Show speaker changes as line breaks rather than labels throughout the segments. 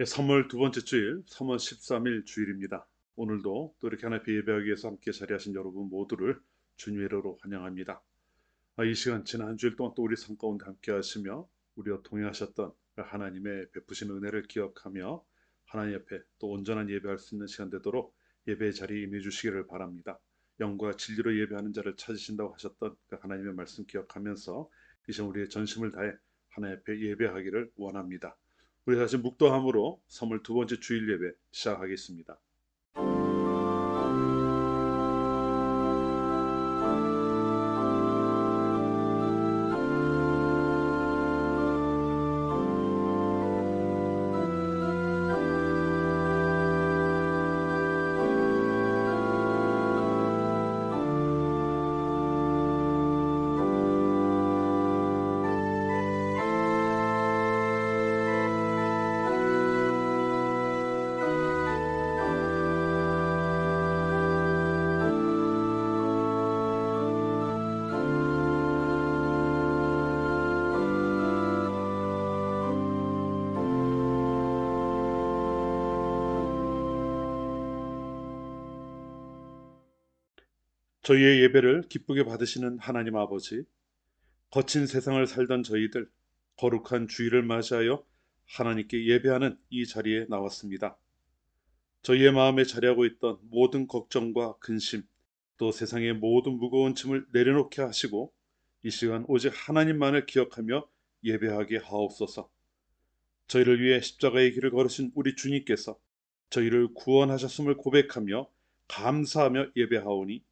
3월 두 번째 주일, 3월 13일 주일입니다. 오늘도 또 이렇게 하나님께 예배하기 위해서 함께 자리하신 여러분 모두를 주님의 이름으로 환영합니다. 이 시간 지난 주일 동안 또 우리 삶 가운데 함께 하시며 우리와 동행하셨던 하나님의 베푸신 은혜를 기억하며 하나님 옆에 또 온전한 예배할 수 있는 시간 되도록 예배의 자리에 임해 주시기를 바랍니다. 영과 진리로 예배하는 자를 찾으신다고 하셨던 그 하나님의 말씀 기억하면서 이 시간 우리의 전심을 다해 하나님 옆에 예배하기를 원합니다. 우리 다시 묵도함으로 3월 두 번째 주일 예배 시작하겠습니다. 저희의 예배를 기쁘게 받으시는 하나님 아버지, 거친 세상을 살던 저희들 거룩한 주일을 맞이하여 하나님께 예배하는 이 자리에 나왔습니다. 저희의 마음에 자리하고 있던 모든 걱정과 근심, 또 세상의 모든 무거운 짐을 내려놓게 하시고 이 시간 오직 하나님만을 기억하며 예배하게 하옵소서. 저희를 위해 십자가의 길을 걸으신 우리 주님께서 저희를 구원하셨음을 고백하며 감사하며 예배하오니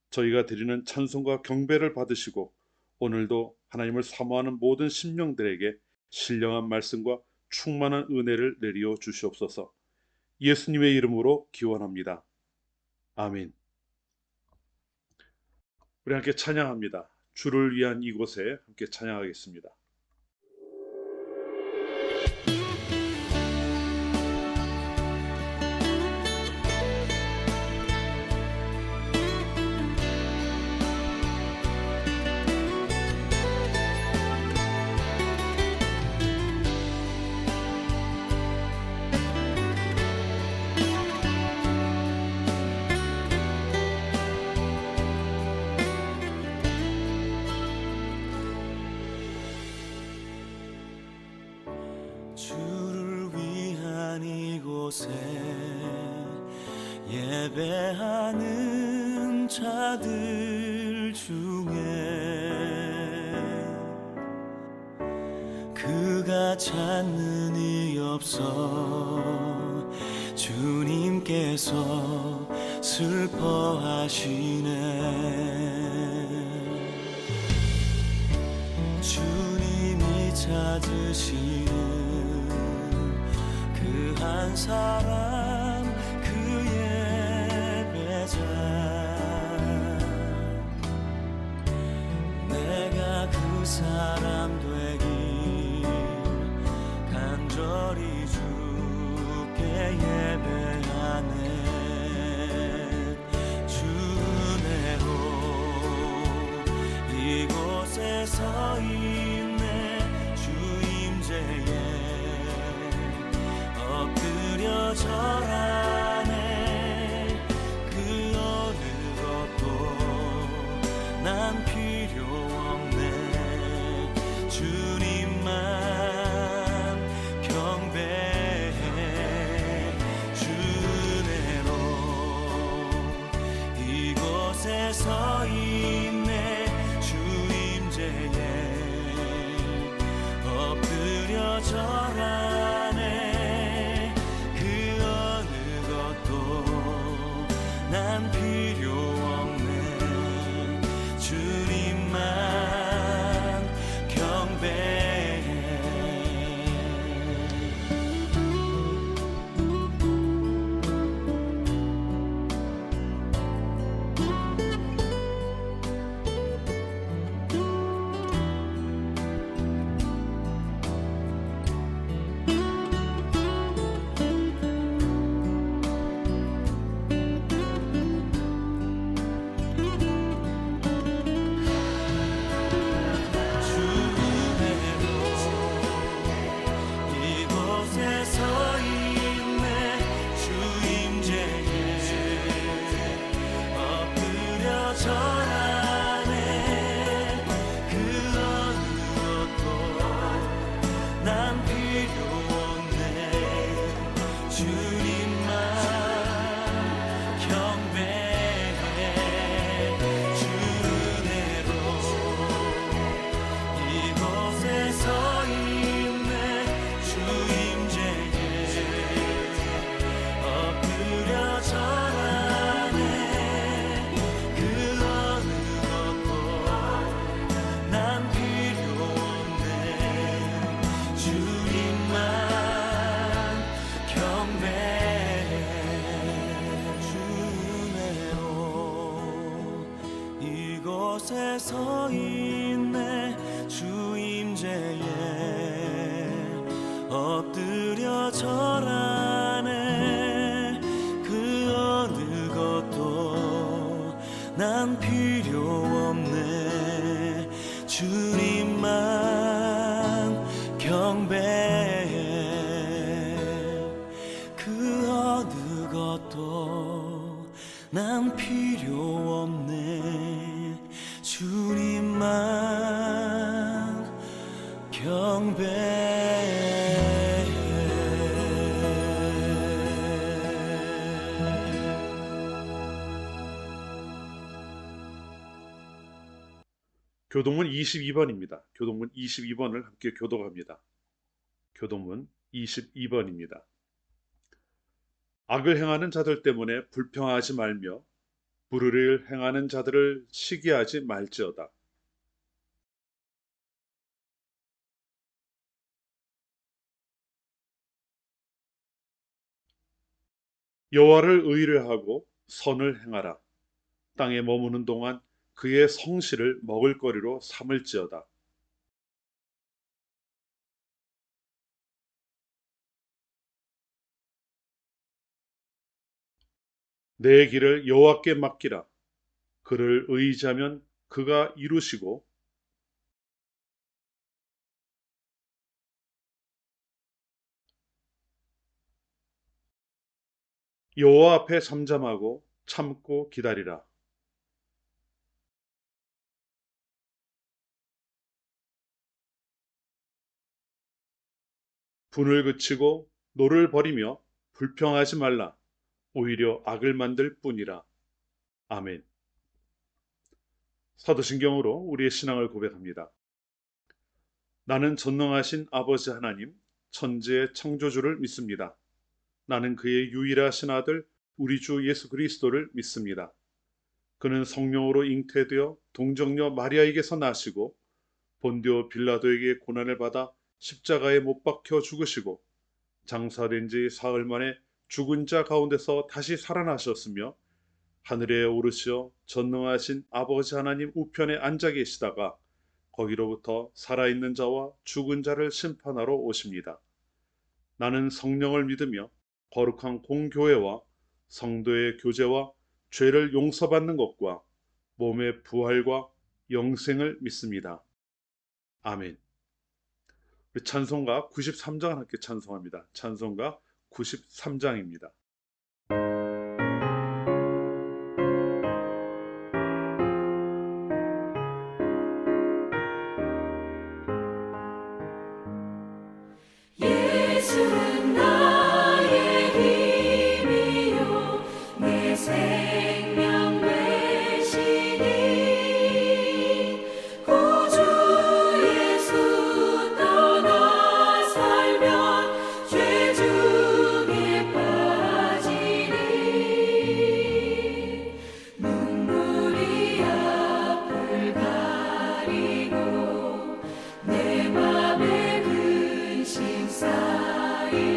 저희가 드리는 찬송과 경배를 받으시고 오늘도 하나님을 사모하는 모든 심령들에게 신령한 말씀과 충만한 은혜를 내리어 주시옵소서. 예수님의 이름으로 기원합니다. 아멘. 우리 함께 찬양합니다. 주를 위한 이곳에 함께 찬양하겠습니다.
주를 위한 이곳에 예배하는 자들 중에 그가 찾는 이 없어 주님께서 슬퍼하시네. 주님이 찾으시는 그 한 사람 그 예배자, 내가 그 사람 되길 간절히 주께 예배하네. 주 은혜로 이곳에 서 있네. 주 임재에 엎드려 절하네. 그 어느 것도 난 필요 없네. 주님만 경배해. 주 은혜로 이곳에 서 있네. 주 임재에 엎드려 절하네. 난 필요 없네. 주님만 경배해. 곳에 서 있네. 주 임재에 엎드려 절하네. 그 어느 것도 난 필요 없네. 주님만 경배해. 그 어느 것도 난 필요 없네. 주님만 경배해.
교동문 22번입니다. 교동문 22번을 함께 교독합니다. 교동문 22번입니다. 악을 행하는 자들 때문에 불평하지 말며 불의를 행하는 자들을 시기하지 말지어다. 여호와를 의뢰하고 선을 행하라. 땅에 머무는 동안 그의 성실을 먹을거리로 삼을지어다. 내 길을 여호와께 맡기라. 그를 의지하면 그가 이루시고 여호와 앞에 잠잠하고 참고 기다리라. 분을 그치고 노를 버리며 불평하지 말라. 오히려 악을 만들 뿐이라. 아멘. 사도신경으로 우리의 신앙을 고백합니다. 나는 전능하신 아버지 하나님, 천지의 창조주를 믿습니다. 나는 그의 유일하신 아들 우리 주 예수 그리스도를 믿습니다. 그는 성령으로 잉태되어 동정녀 마리아에게서 나시고 본디오 빌라도에게 고난을 받아 십자가에 못 박혀 죽으시고 장사된 지 사흘 만에 죽은 자 가운데서 다시 살아나셨으며 하늘에 오르시어 전능하신 아버지 하나님 우편에 앉아 계시다가 거기로부터 살아있는 자와 죽은 자를 심판하러 오십니다. 나는 성령을 믿으며 거룩한 공교회와 성도의 교제와 죄를 용서받는 것과 몸의 부활과 영생을 믿습니다. 아멘. 찬송가 93장을 함께 찬송합니다. 찬송가 93장입니다.
예수는 나의 힘이요 내 생명 되시니 구주 예수 떠나 살면 죄 중에 빠지니 눈물이 앞을 가리고 내 맘에 근심 쌓이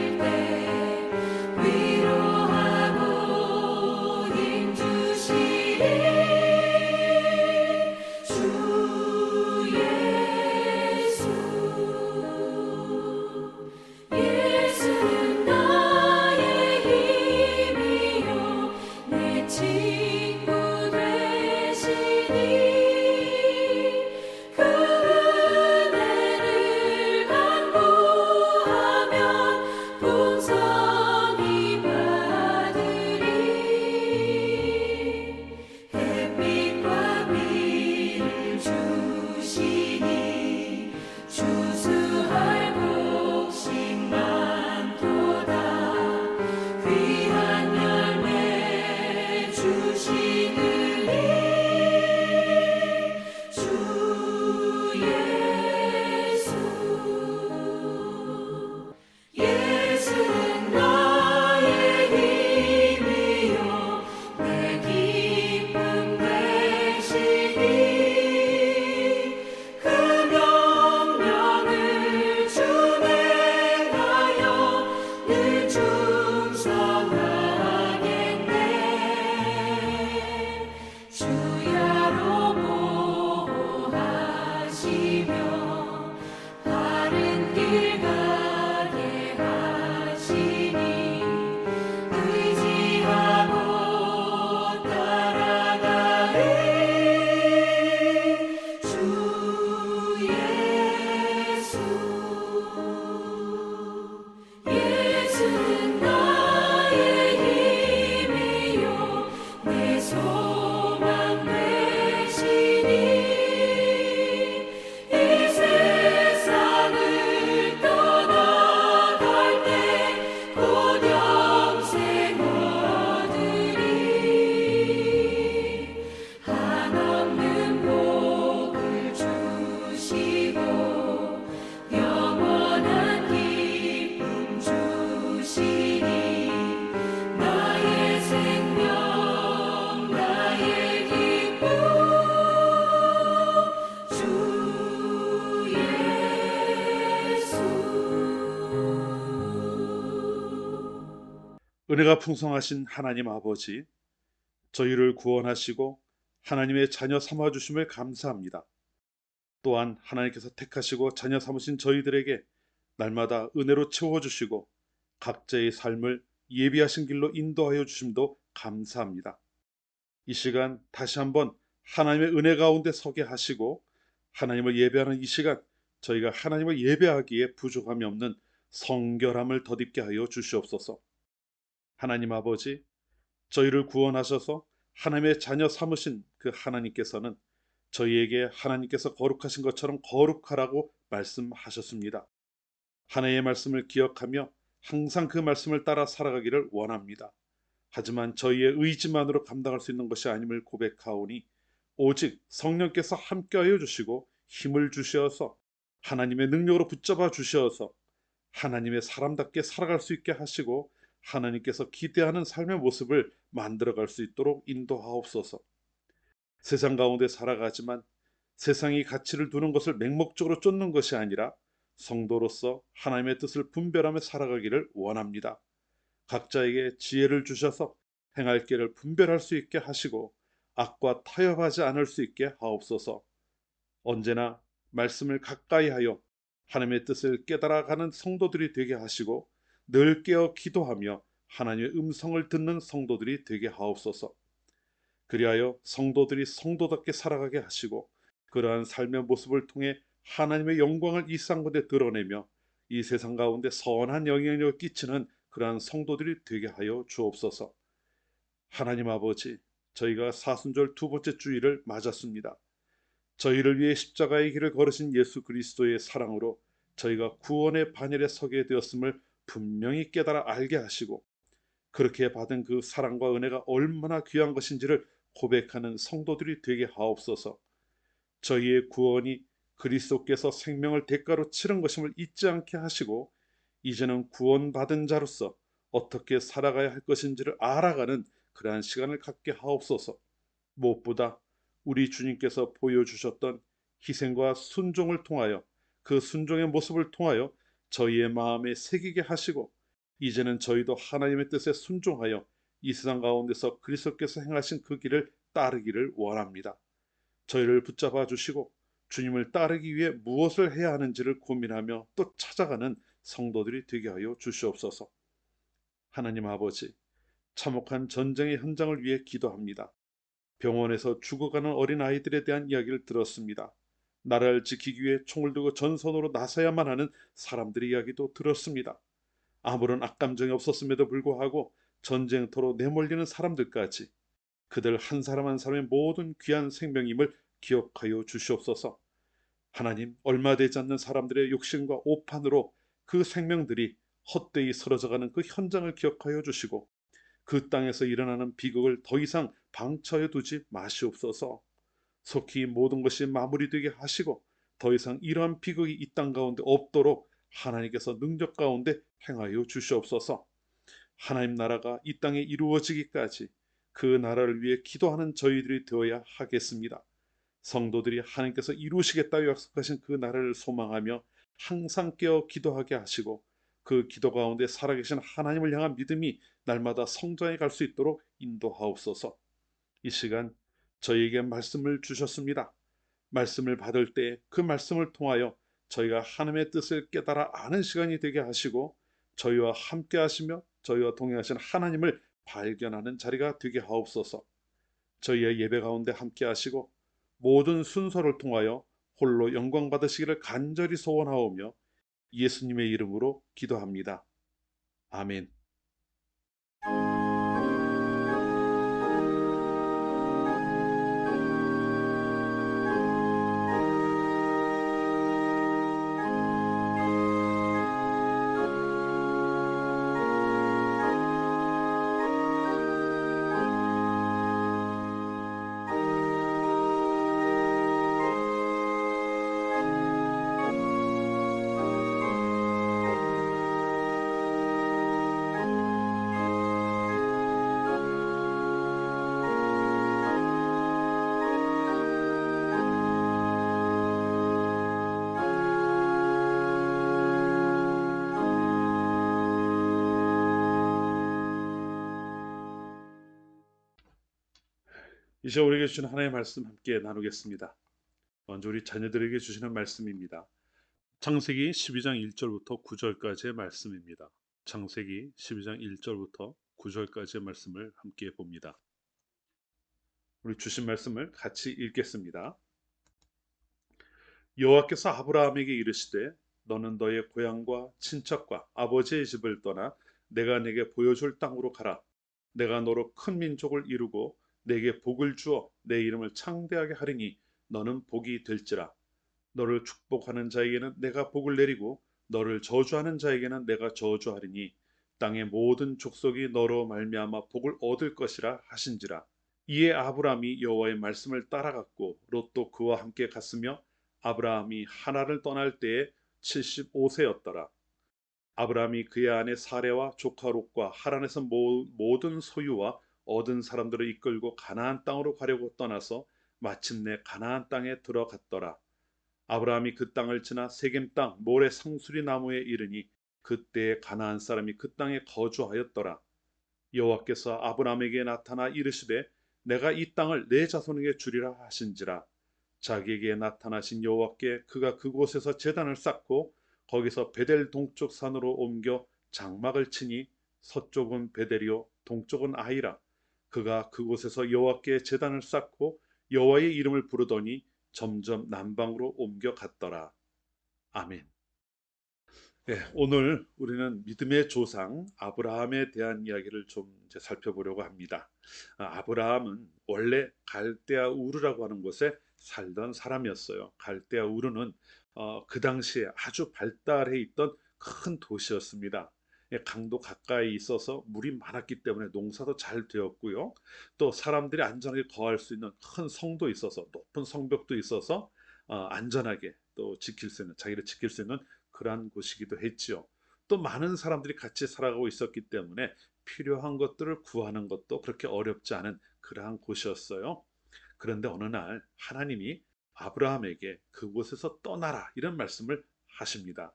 은혜가 풍성하신 하나님 아버지, 저희를 구원하시고 하나님의 자녀 삼아 주심을 감사합니다. 또한 하나님께서 택하시고 자녀 삼으신 저희들에게 날마다 은혜로 채워 주시고 각자의 삶을 예비하신 길로 인도하여 주심도 감사합니다. 이 시간 다시 한번 하나님의 은혜 가운데 서게 하시고 하나님을 예배하는 이 시간 저희가 하나님을 예배하기에 부족함이 없는 성결함을 덧입게 하여 주시옵소서. 하나님 아버지, 저희를 구원하셔서 하나님의 자녀 삼으신 그 하나님께서는 저희에게 하나님께서 거룩하신 것처럼 거룩하라고 말씀하셨습니다. 하나님의 말씀을 기억하며 항상 그 말씀을 따라 살아가기를 원합니다. 하지만 저희의 의지만으로 감당할 수 있는 것이 아님을 고백하오니 오직 성령께서 함께하여 주시고 힘을 주셔서 하나님의 능력으로 붙잡아 주셔서 하나님의 사람답게 살아갈 수 있게 하시고 하나님께서 기대하는 삶의 모습을 만들어갈 수 있도록 인도하옵소서. 세상 가운데 살아가지만 세상이 가치를 두는 것을 맹목적으로 쫓는 것이 아니라 성도로서 하나님의 뜻을 분별하며 살아가기를 원합니다. 각자에게 지혜를 주셔서 행할 길을 분별할 수 있게 하시고 악과 타협하지 않을 수 있게 하옵소서. 언제나 말씀을 가까이 하여 하나님의 뜻을 깨달아가는 성도들이 되게 하시고 늘 깨어 기도하며 하나님의 음성을 듣는 성도들이 되게 하옵소서. 그리하여 성도들이 성도답게 살아가게 하시고 그러한 삶의 모습을 통해 하나님의 영광을 이 세상 가운데 드러내며 이 세상 가운데 선한 영향력을 끼치는 그러한 성도들이 되게 하여 주옵소서. 하나님 아버지, 저희가 사순절 두 번째 주일을 맞았습니다. 저희를 위해 십자가의 길을 걸으신 예수 그리스도의 사랑으로 저희가 구원의 반열에 서게 되었음을 분명히 깨달아 알게 하시고 그렇게 받은 그 사랑과 은혜가 얼마나 귀한 것인지를 고백하는 성도들이 되게 하옵소서. 저희의 구원이 그리스도께서 생명을 대가로 치른 것임을 잊지 않게 하시고 이제는 구원받은 자로서 어떻게 살아가야 할 것인지를 알아가는 그러한 시간을 갖게 하옵소서. 무엇보다 우리 주님께서 보여주셨던 희생과 순종을 통하여 그 순종의 모습을 통하여 저희의 마음에 새기게 하시고 이제는 저희도 하나님의 뜻에 순종하여 이 세상 가운데서 그리스도께서 행하신 그 길을 따르기를 원합니다. 저희를 붙잡아 주시고 주님을 따르기 위해 무엇을 해야 하는지를 고민하며 또 찾아가는 성도들이 되게 하여 주시옵소서. 하나님 아버지, 참혹한 전쟁의 현장을 위해 기도합니다. 병원에서 죽어가는 어린아이들에 대한 이야기를 들었습니다. 나라를 지키기 위해 총을 들고 전선으로 나서야만 하는 사람들의 이야기도 들었습니다. 아무런 악감정이 없었음에도 불구하고 전쟁터로 내몰리는 사람들까지 그들 한 사람 한 사람의 모든 귀한 생명임을 기억하여 주시옵소서. 하나님, 얼마 되지 않는 사람들의 욕심과 오판으로 그 생명들이 헛되이 쓰러져가는 그 현장을 기억하여 주시고 그 땅에서 일어나는 비극을 더 이상 방치하여 두지 마시옵소서. 속히 모든 것이 마무리되게 하시고 더 이상 이러한 비극이 이 땅 가운데 없도록 하나님께서 능력 가운데 행하여 주시옵소서. 하나님 나라가 이 땅에 이루어지기까지 그 나라를 위해 기도하는 저희들이 되어야 하겠습니다. 성도들이 하나님께서 이루시겠다고 약속하신 그 나라를 소망하며 항상 깨어 기도하게 하시고 그 기도 가운데 살아계신 하나님을 향한 믿음이 날마다 성장해 갈 수 있도록 인도하옵소서. 이 시간 저희에게 말씀을 주셨습니다. 말씀을 받을 때 그 말씀을 통하여 저희가 하나님의 뜻을 깨달아 아는 시간이 되게 하시고 저희와 함께 하시며 저희와 동행하신 하나님을 발견하는 자리가 되게 하옵소서. 저희의 예배 가운데 함께 하시고 모든 순서를 통하여 홀로 영광 받으시기를 간절히 소원하오며 예수님의 이름으로 기도합니다. 아멘. 이제 우리에게 주신 하나님의 말씀 함께 나누겠습니다. 먼저 우리 자녀들에게 주시는 말씀입니다. 창세기 12장 1절부터 9절까지의 말씀입니다. 창세기 12장 1절부터 9절까지의 말씀을 함께 봅니다. 우리 주신 말씀을 같이 읽겠습니다. 여호와께서 아브라함에게 이르시되 너는 너의 고향과 친척과 아버지의 집을 떠나 내가 네게 보여줄 땅으로 가라. 내가 너로 큰 민족을 이루고 네게 복을 주어 내 이름을 창대하게 하리니 너는 복이 될지라. 너를 축복하는 자에게는 내가 복을 내리고 너를 저주하는 자에게는 내가 저주하리니 땅의 모든 족속이 너로 말미암아 복을 얻을 것이라 하신지라. 이에 아브라함이 여호와의 말씀을 따라갔고 롯도 그와 함께 갔으며 아브라함이 하란을 떠날 때에 75세였더라. 아브라함이 그의 아내 사레와 조카 롯과 하란에서 모든 소유와 얻은 사람들을 이끌고 가나안 땅으로 가려고 떠나서 마침내 가나안 땅에 들어갔더라. 아브라함이 그 땅을 지나 세겜 땅 모래 상수리 나무에 이르니 그때에 가나안 사람이 그 땅에 거주하였더라. 여호와께서 아브라함에게 나타나 이르시되 내가 이 땅을 내 자손에게 주리라 하신지라. 자기에게 나타나신 여호와께 그가 그곳에서 제단을 쌓고 거기서 베델 동쪽 산으로 옮겨 장막을 치니 서쪽은 베델이요 동쪽은 아이라. 그가 그곳에서 여호와께 제단을 쌓고 여호와의 이름을 부르더니 점점 남방으로 옮겨 갔더라. 아멘. 네, 오늘 우리는 믿음의 조상 아브라함에 대한 이야기를 좀 이제 살펴보려고 합니다. 아브라함은 원래 갈대아 우르라고 하는 곳에 살던 사람이었어요. 갈대아 우르는 그 당시에 아주 발달해 있던 큰 도시였습니다. 강도 가까이 있어서 물이 많았기 때문에 농사도 잘 되었고요. 또 사람들이 안전하게 거할 수 있는 큰 성도 있어서 높은 성벽도 있어서 안전하게 또 지킬 수 있는 자기를 지킬 수 있는 그러한 곳이기도 했지요. 또 많은 사람들이 같이 살아가고 있었기 때문에 필요한 것들을 구하는 것도 그렇게 어렵지 않은 그러한 곳이었어요. 그런데 어느 날 하나님이 아브라함에게 그곳에서 떠나라 이런 말씀을 하십니다.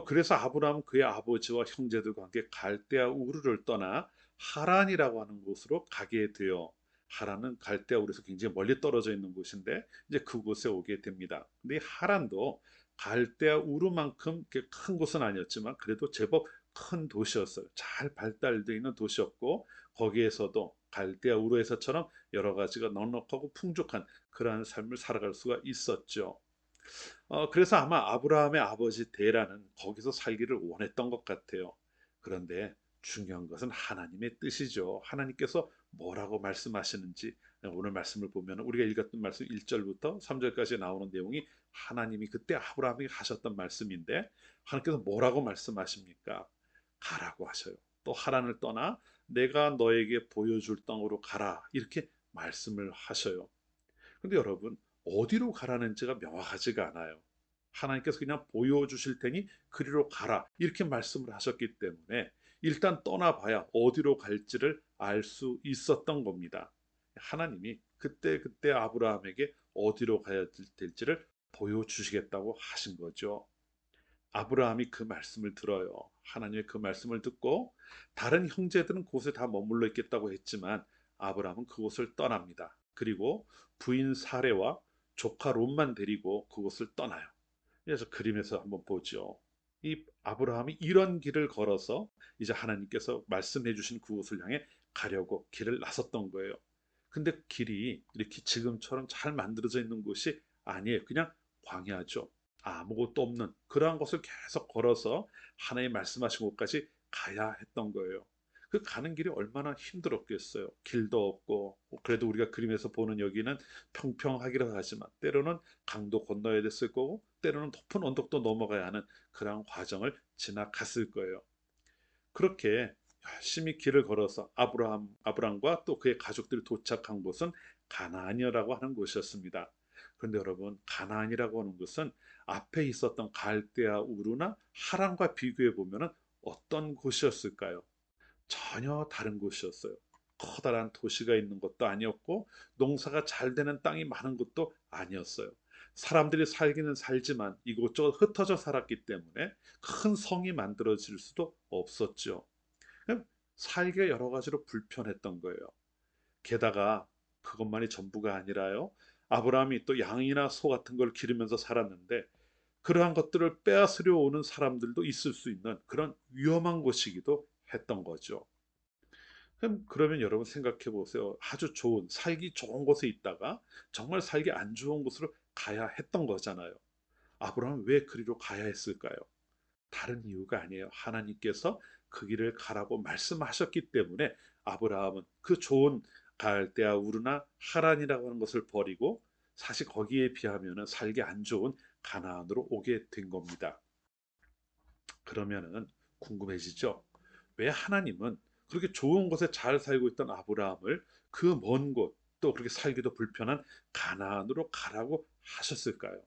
그래서 아브라함은 그의 아버지와 형제들과 함께 갈대아 우르를 떠나 하란이라고 하는 곳으로 가게 되어 하란은 갈대아 우르에서 굉장히 멀리 떨어져 있는 곳인데 이제 그곳에 오게 됩니다. 근데 이 하란도 갈대아 우르만큼 큰 곳은 아니었지만 그래도 제법 큰 도시였어요. 잘 발달되어 있는 도시였고 거기에서도 갈대아 우르에서처럼 여러 가지가 넉넉하고 풍족한 그러한 삶을 살아갈 수가 있었죠. 그래서 아마 아브라함의 아버지 데라는 거기서 살기를 원했던 것 같아요. 그런데 중요한 것은 하나님의 뜻이죠. 하나님께서 뭐라고 말씀하시는지 오늘 말씀을 보면 우리가 읽었던 말씀 1절부터 3절까지 나오는 내용이 하나님이 그때 아브라함에게 하셨던 말씀인데 하나님께서 뭐라고 말씀하십니까? 가라고 하셔요. 또 하란을 떠나 내가 너에게 보여줄 땅으로 가라 이렇게 말씀을 하셔요. 근데 여러분 어디로 가라는지가 명확하지가 않아요. 하나님께서 그냥 보여주실 테니 그리로 가라 이렇게 말씀을 하셨기 때문에 일단 떠나봐야 어디로 갈지를 알 수 있었던 겁니다. 하나님이 그때 아브라함에게 어디로 가야 될지를 보여주시겠다고 하신 거죠. 아브라함이 그 말씀을 들어요. 하나님의 그 말씀을 듣고 다른 형제들은 그곳에 다 머물러 있겠다고 했지만 아브라함은 그곳을 떠납니다. 그리고 부인 사레와 조카 롯만 데리고 그곳을 떠나요. 그래서 그림에서 한번 보죠. 이 아브라함이 이런 길을 걸어서 이제 하나님께서 말씀해 주신 그곳을 향해 가려고 길을 나섰던 거예요. 근데 길이 이렇게 지금처럼 잘 만들어져 있는 곳이 아니에요. 그냥 광야죠. 아무것도 없는 그러한 곳을 계속 걸어서 하나님 말씀하신 곳까지 가야 했던 거예요. 그 가는 길이 얼마나 힘들었겠어요. 길도 없고 그래도 우리가 그림에서 보는 여기는 평평하기로 하지만 때로는 강도 건너야 됐을 거고 때로는 높은 언덕도 넘어가야 하는 그러한 과정을 지나갔을 거예요. 그렇게 열심히 길을 걸어서 아브람과 또 그의 가족들이 도착한 곳은 가나안이라고 하는 곳이었습니다. 그런데 여러분 가나안이라고 하는 곳은 앞에 있었던 갈대아 우르나 하란과 비교해 보면 어떤 곳이었을까요? 전혀 다른 곳이었어요. 커다란 도시가 있는 것도 아니었고 농사가 잘 되는 땅이 많은 것도 아니었어요. 사람들이 살기는 살지만 이곳저곳 흩어져 살았기 때문에 큰 성이 만들어질 수도 없었죠. 살기가 여러 가지로 불편했던 거예요. 게다가 그것만이 전부가 아니라요. 아브라함이 또 양이나 소 같은 걸 기르면서 살았는데 그러한 것들을 빼앗으려 오는 사람들도 있을 수 있는 그런 위험한 곳이기도 했던 거죠. 그러면 여러분 생각해 보세요. 아주 좋은, 살기 좋은 곳에 있다가 정말 살기 안 좋은 곳으로 가야 했던 거잖아요. 아브라함은 왜 그리로 가야 했을까요? 다른 이유가 아니에요. 하나님께서 그 길을 가라고 말씀하셨기 때문에 아브라함은 그 좋은 갈대아 우르나 하란이라고 하는 것을 버리고 사실 거기에 비하면 살기 안 좋은 가나안으로 오게 된 겁니다. 그러면은 궁금해지죠? 왜 하나님은 그렇게 좋은 곳에 잘 살고 있던 아브라함을 그 먼 곳, 또 그렇게 살기도 불편한 가나안으로 가라고 하셨을까요?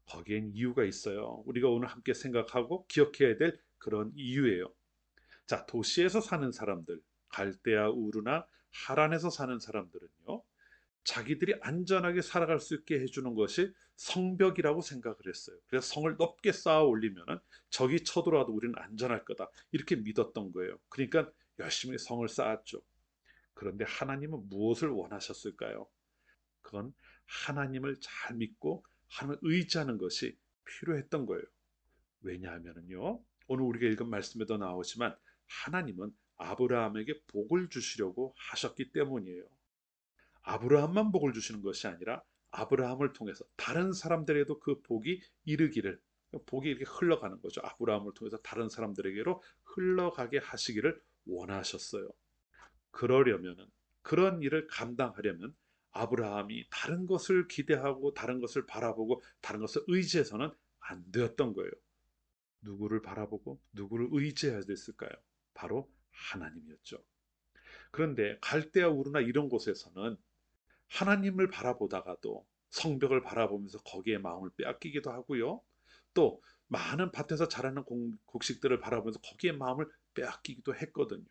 거기엔 이유가 있어요. 우리가 오늘 함께 생각하고 기억해야 될 그런 이유예요. 자, 도시에서 사는 사람들, 갈대아 우르나 하란에서 사는 사람들은요, 자기들이 안전하게 살아갈 수 있게 해주는 것이 성벽이라고 생각을 했어요. 그래서 성을 높게 쌓아 올리면은 적이 쳐들어와도 우리는 안전할 거다. 이렇게 믿었던 거예요. 그러니까 열심히 성을 쌓았죠. 그런데 하나님은 무엇을 원하셨을까요? 그건 하나님을 잘 믿고 하나님을 의지하는 것이 필요했던 거예요. 왜냐하면요, 오늘 우리가 읽은 말씀에도 나오지만 하나님은 아브라함에게 복을 주시려고 하셨기 때문이에요. 아브라함만 복을 주시는 것이 아니라 아브라함을 통해서 다른 사람들에게도 그 복이 이르기를, 복이 이렇게 흘러가는 거죠. 아브라함을 통해서 다른 사람들에게로 흘러가게 하시기를 원하셨어요. 그러려면은, 그런 일을 감당하려면 아브라함이 다른 것을 기대하고 다른 것을 바라보고 다른 것을 의지해서는 안 되었던 거예요. 누구를 바라보고 누구를 의지해야 됐을까요? 바로 하나님이었죠. 그런데 갈대아 우르나 이런 곳에서는 하나님을 바라보다가도 성벽을 바라보면서 거기에 마음을 빼앗기기도 하고요. 또 많은 밭에서 자라는 곡식들을 바라보면서 거기에 마음을 빼앗기기도 했거든요.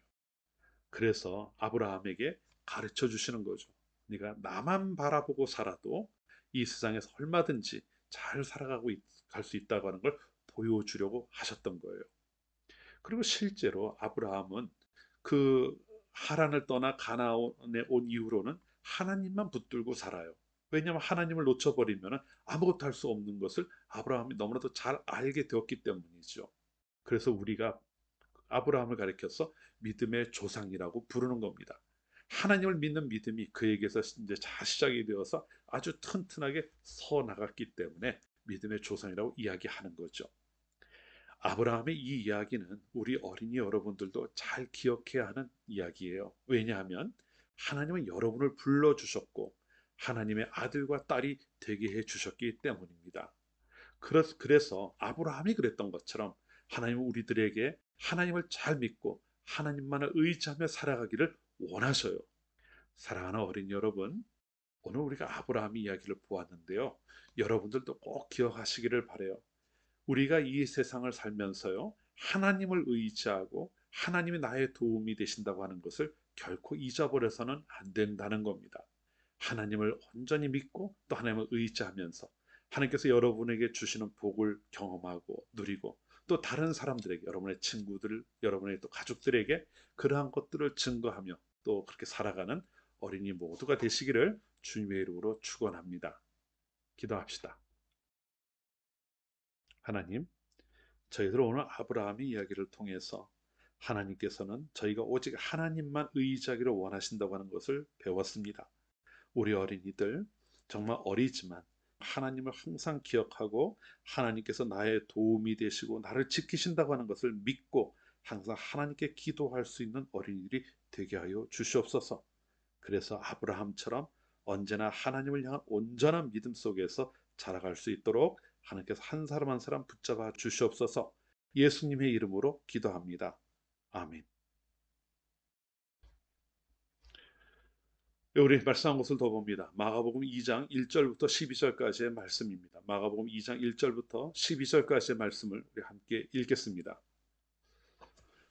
그래서 아브라함에게 가르쳐 주시는 거죠. 네가 나만 바라보고 살아도 이 세상에서 얼마든지 잘 살아가고 갈 수 있다고 하는 걸 보여주려고 하셨던 거예요. 그리고 실제로 아브라함은 그 하란을 떠나 가나안에 온 이후로는 하나님만 붙들고 살아요. 왜냐하면 하나님을 놓쳐버리면 아무것도 할 수 없는 것을 아브라함이 너무나도 잘 알게 되었기 때문이죠. 그래서 우리가 아브라함을 가리켜서 믿음의 조상이라고 부르는 겁니다. 하나님을 믿는 믿음이 그에게서 이제 잘 시작이 되어서 아주 튼튼하게 서 나갔기 때문에 믿음의 조상이라고 이야기하는 거죠. 아브라함의 이 이야기는 우리 어린이 여러분들도 잘 기억해야 하는 이야기예요. 왜냐하면 하나님은 여러분을 불러주셨고 하나님의 아들과 딸이 되게 해주셨기 때문입니다. 그래서 아브라함이 그랬던 것처럼 하나님은 우리들에게 하나님을 잘 믿고 하나님만을 의지하며 살아가기를 원하셔요. 사랑하는 어린이 여러분, 오늘 우리가 아브라함 이야기를 보았는데요. 여러분들도 꼭 기억하시기를 바라요. 우리가 이 세상을 살면서요, 하나님을 의지하고 하나님이 나의 도움이 되신다고 하는 것을 결코 잊어버려서는 안 된다는 겁니다. 하나님을 온전히 믿고 또 하나님을 의지하면서 하나님께서 여러분에게 주시는 복을 경험하고 누리고 또 다른 사람들에게, 여러분의 친구들, 여러분의 또 가족들에게 그러한 것들을 증거하며 또 그렇게 살아가는 어린이 모두가 되시기를 주님의 이름으로 축원합니다. 기도합시다. 하나님, 저희들 오늘 아브라함의 이야기를 통해서 하나님께서는 저희가 오직 하나님만 의지하기를 원하신다고 하는 것을 배웠습니다. 우리 어린이들 정말 어리지만 하나님을 항상 기억하고 하나님께서 나의 도움이 되시고 나를 지키신다고 하는 것을 믿고 항상 하나님께 기도할 수 있는 어린이들이 되게 하여 주시옵소서. 그래서 아브라함처럼 언제나 하나님을 향한 온전한 믿음 속에서 자라갈 수 있도록 하나님께서 한 사람 한 사람 붙잡아 주시옵소서. 예수님의 이름으로 기도합니다. 아멘. 우리 말씀한 것을 더 봅니다. 마가복음 2장 1절부터 12절까지의 말씀입니다. 마가복음 2장 1절부터 12절까지의 말씀을 우리 함께 읽겠습니다.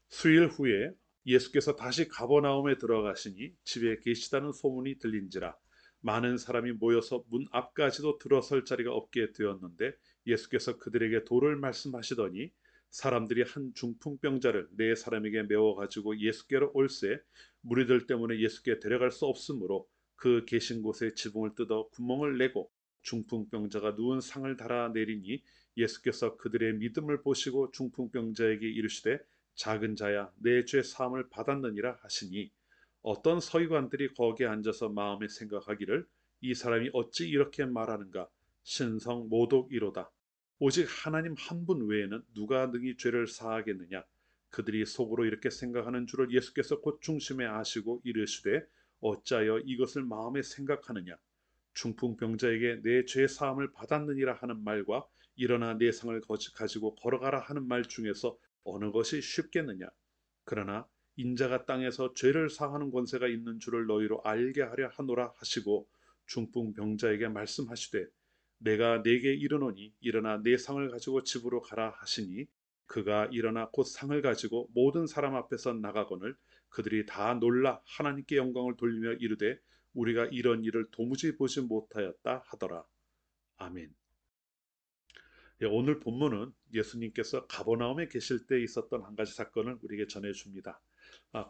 수일 후에 예수께서 다시 가버나움에 들어가시니 집에 계시다는 소문이 들린지라 많은 사람이 모여서 문 앞까지도 들어설 자리가 없게 되었는데 예수께서 그들에게 도를 말씀하시더니 사람들이 한 중풍병자를 네 사람에게 메워 가지고 예수께로 올세 무리들 때문에 예수께 데려갈 수 없으므로 그 계신 곳에 지붕을 뜯어 구멍을 내고 중풍병자가 누운 상을 달아 내리니 예수께서 그들의 믿음을 보시고 중풍병자에게 이르시되 작은 자야 내 죄 사함을 받았느니라 하시니 어떤 서기관들이 거기에 앉아서 마음에 생각하기를 이 사람이 어찌 이렇게 말하는가 신성 모독이로다 오직 하나님 한 분 외에는 누가 능히 죄를 사하겠느냐 그들이 속으로 이렇게 생각하는 줄을 예수께서 곧 중심에 아시고 이르시되 어찌하여 이것을 마음에 생각하느냐 중풍병자에게 내 죄 사함을 받았느니라 하는 말과 일어나 내 상을 가지고 걸어가라 하는 말 중에서 어느 것이 쉽겠느냐 그러나 인자가 땅에서 죄를 사하는 권세가 있는 줄을 너희로 알게 하려 하노라 하시고 중풍병자에게 말씀하시되 내가 네게 이르노니 일어나 내 상을 가지고 집으로 가라 하시니 그가 일어나 곧 상을 가지고 모든 사람 앞에서 나가거늘 그들이 다 놀라 하나님께 영광을 돌리며 이르되 우리가 이런 일을 도무지 보지 못하였다 하더라. 아멘. 예, 오늘 본문은 예수님께서 가버나움에 계실 때 있었던 한 가지 사건을 우리에게 전해줍니다.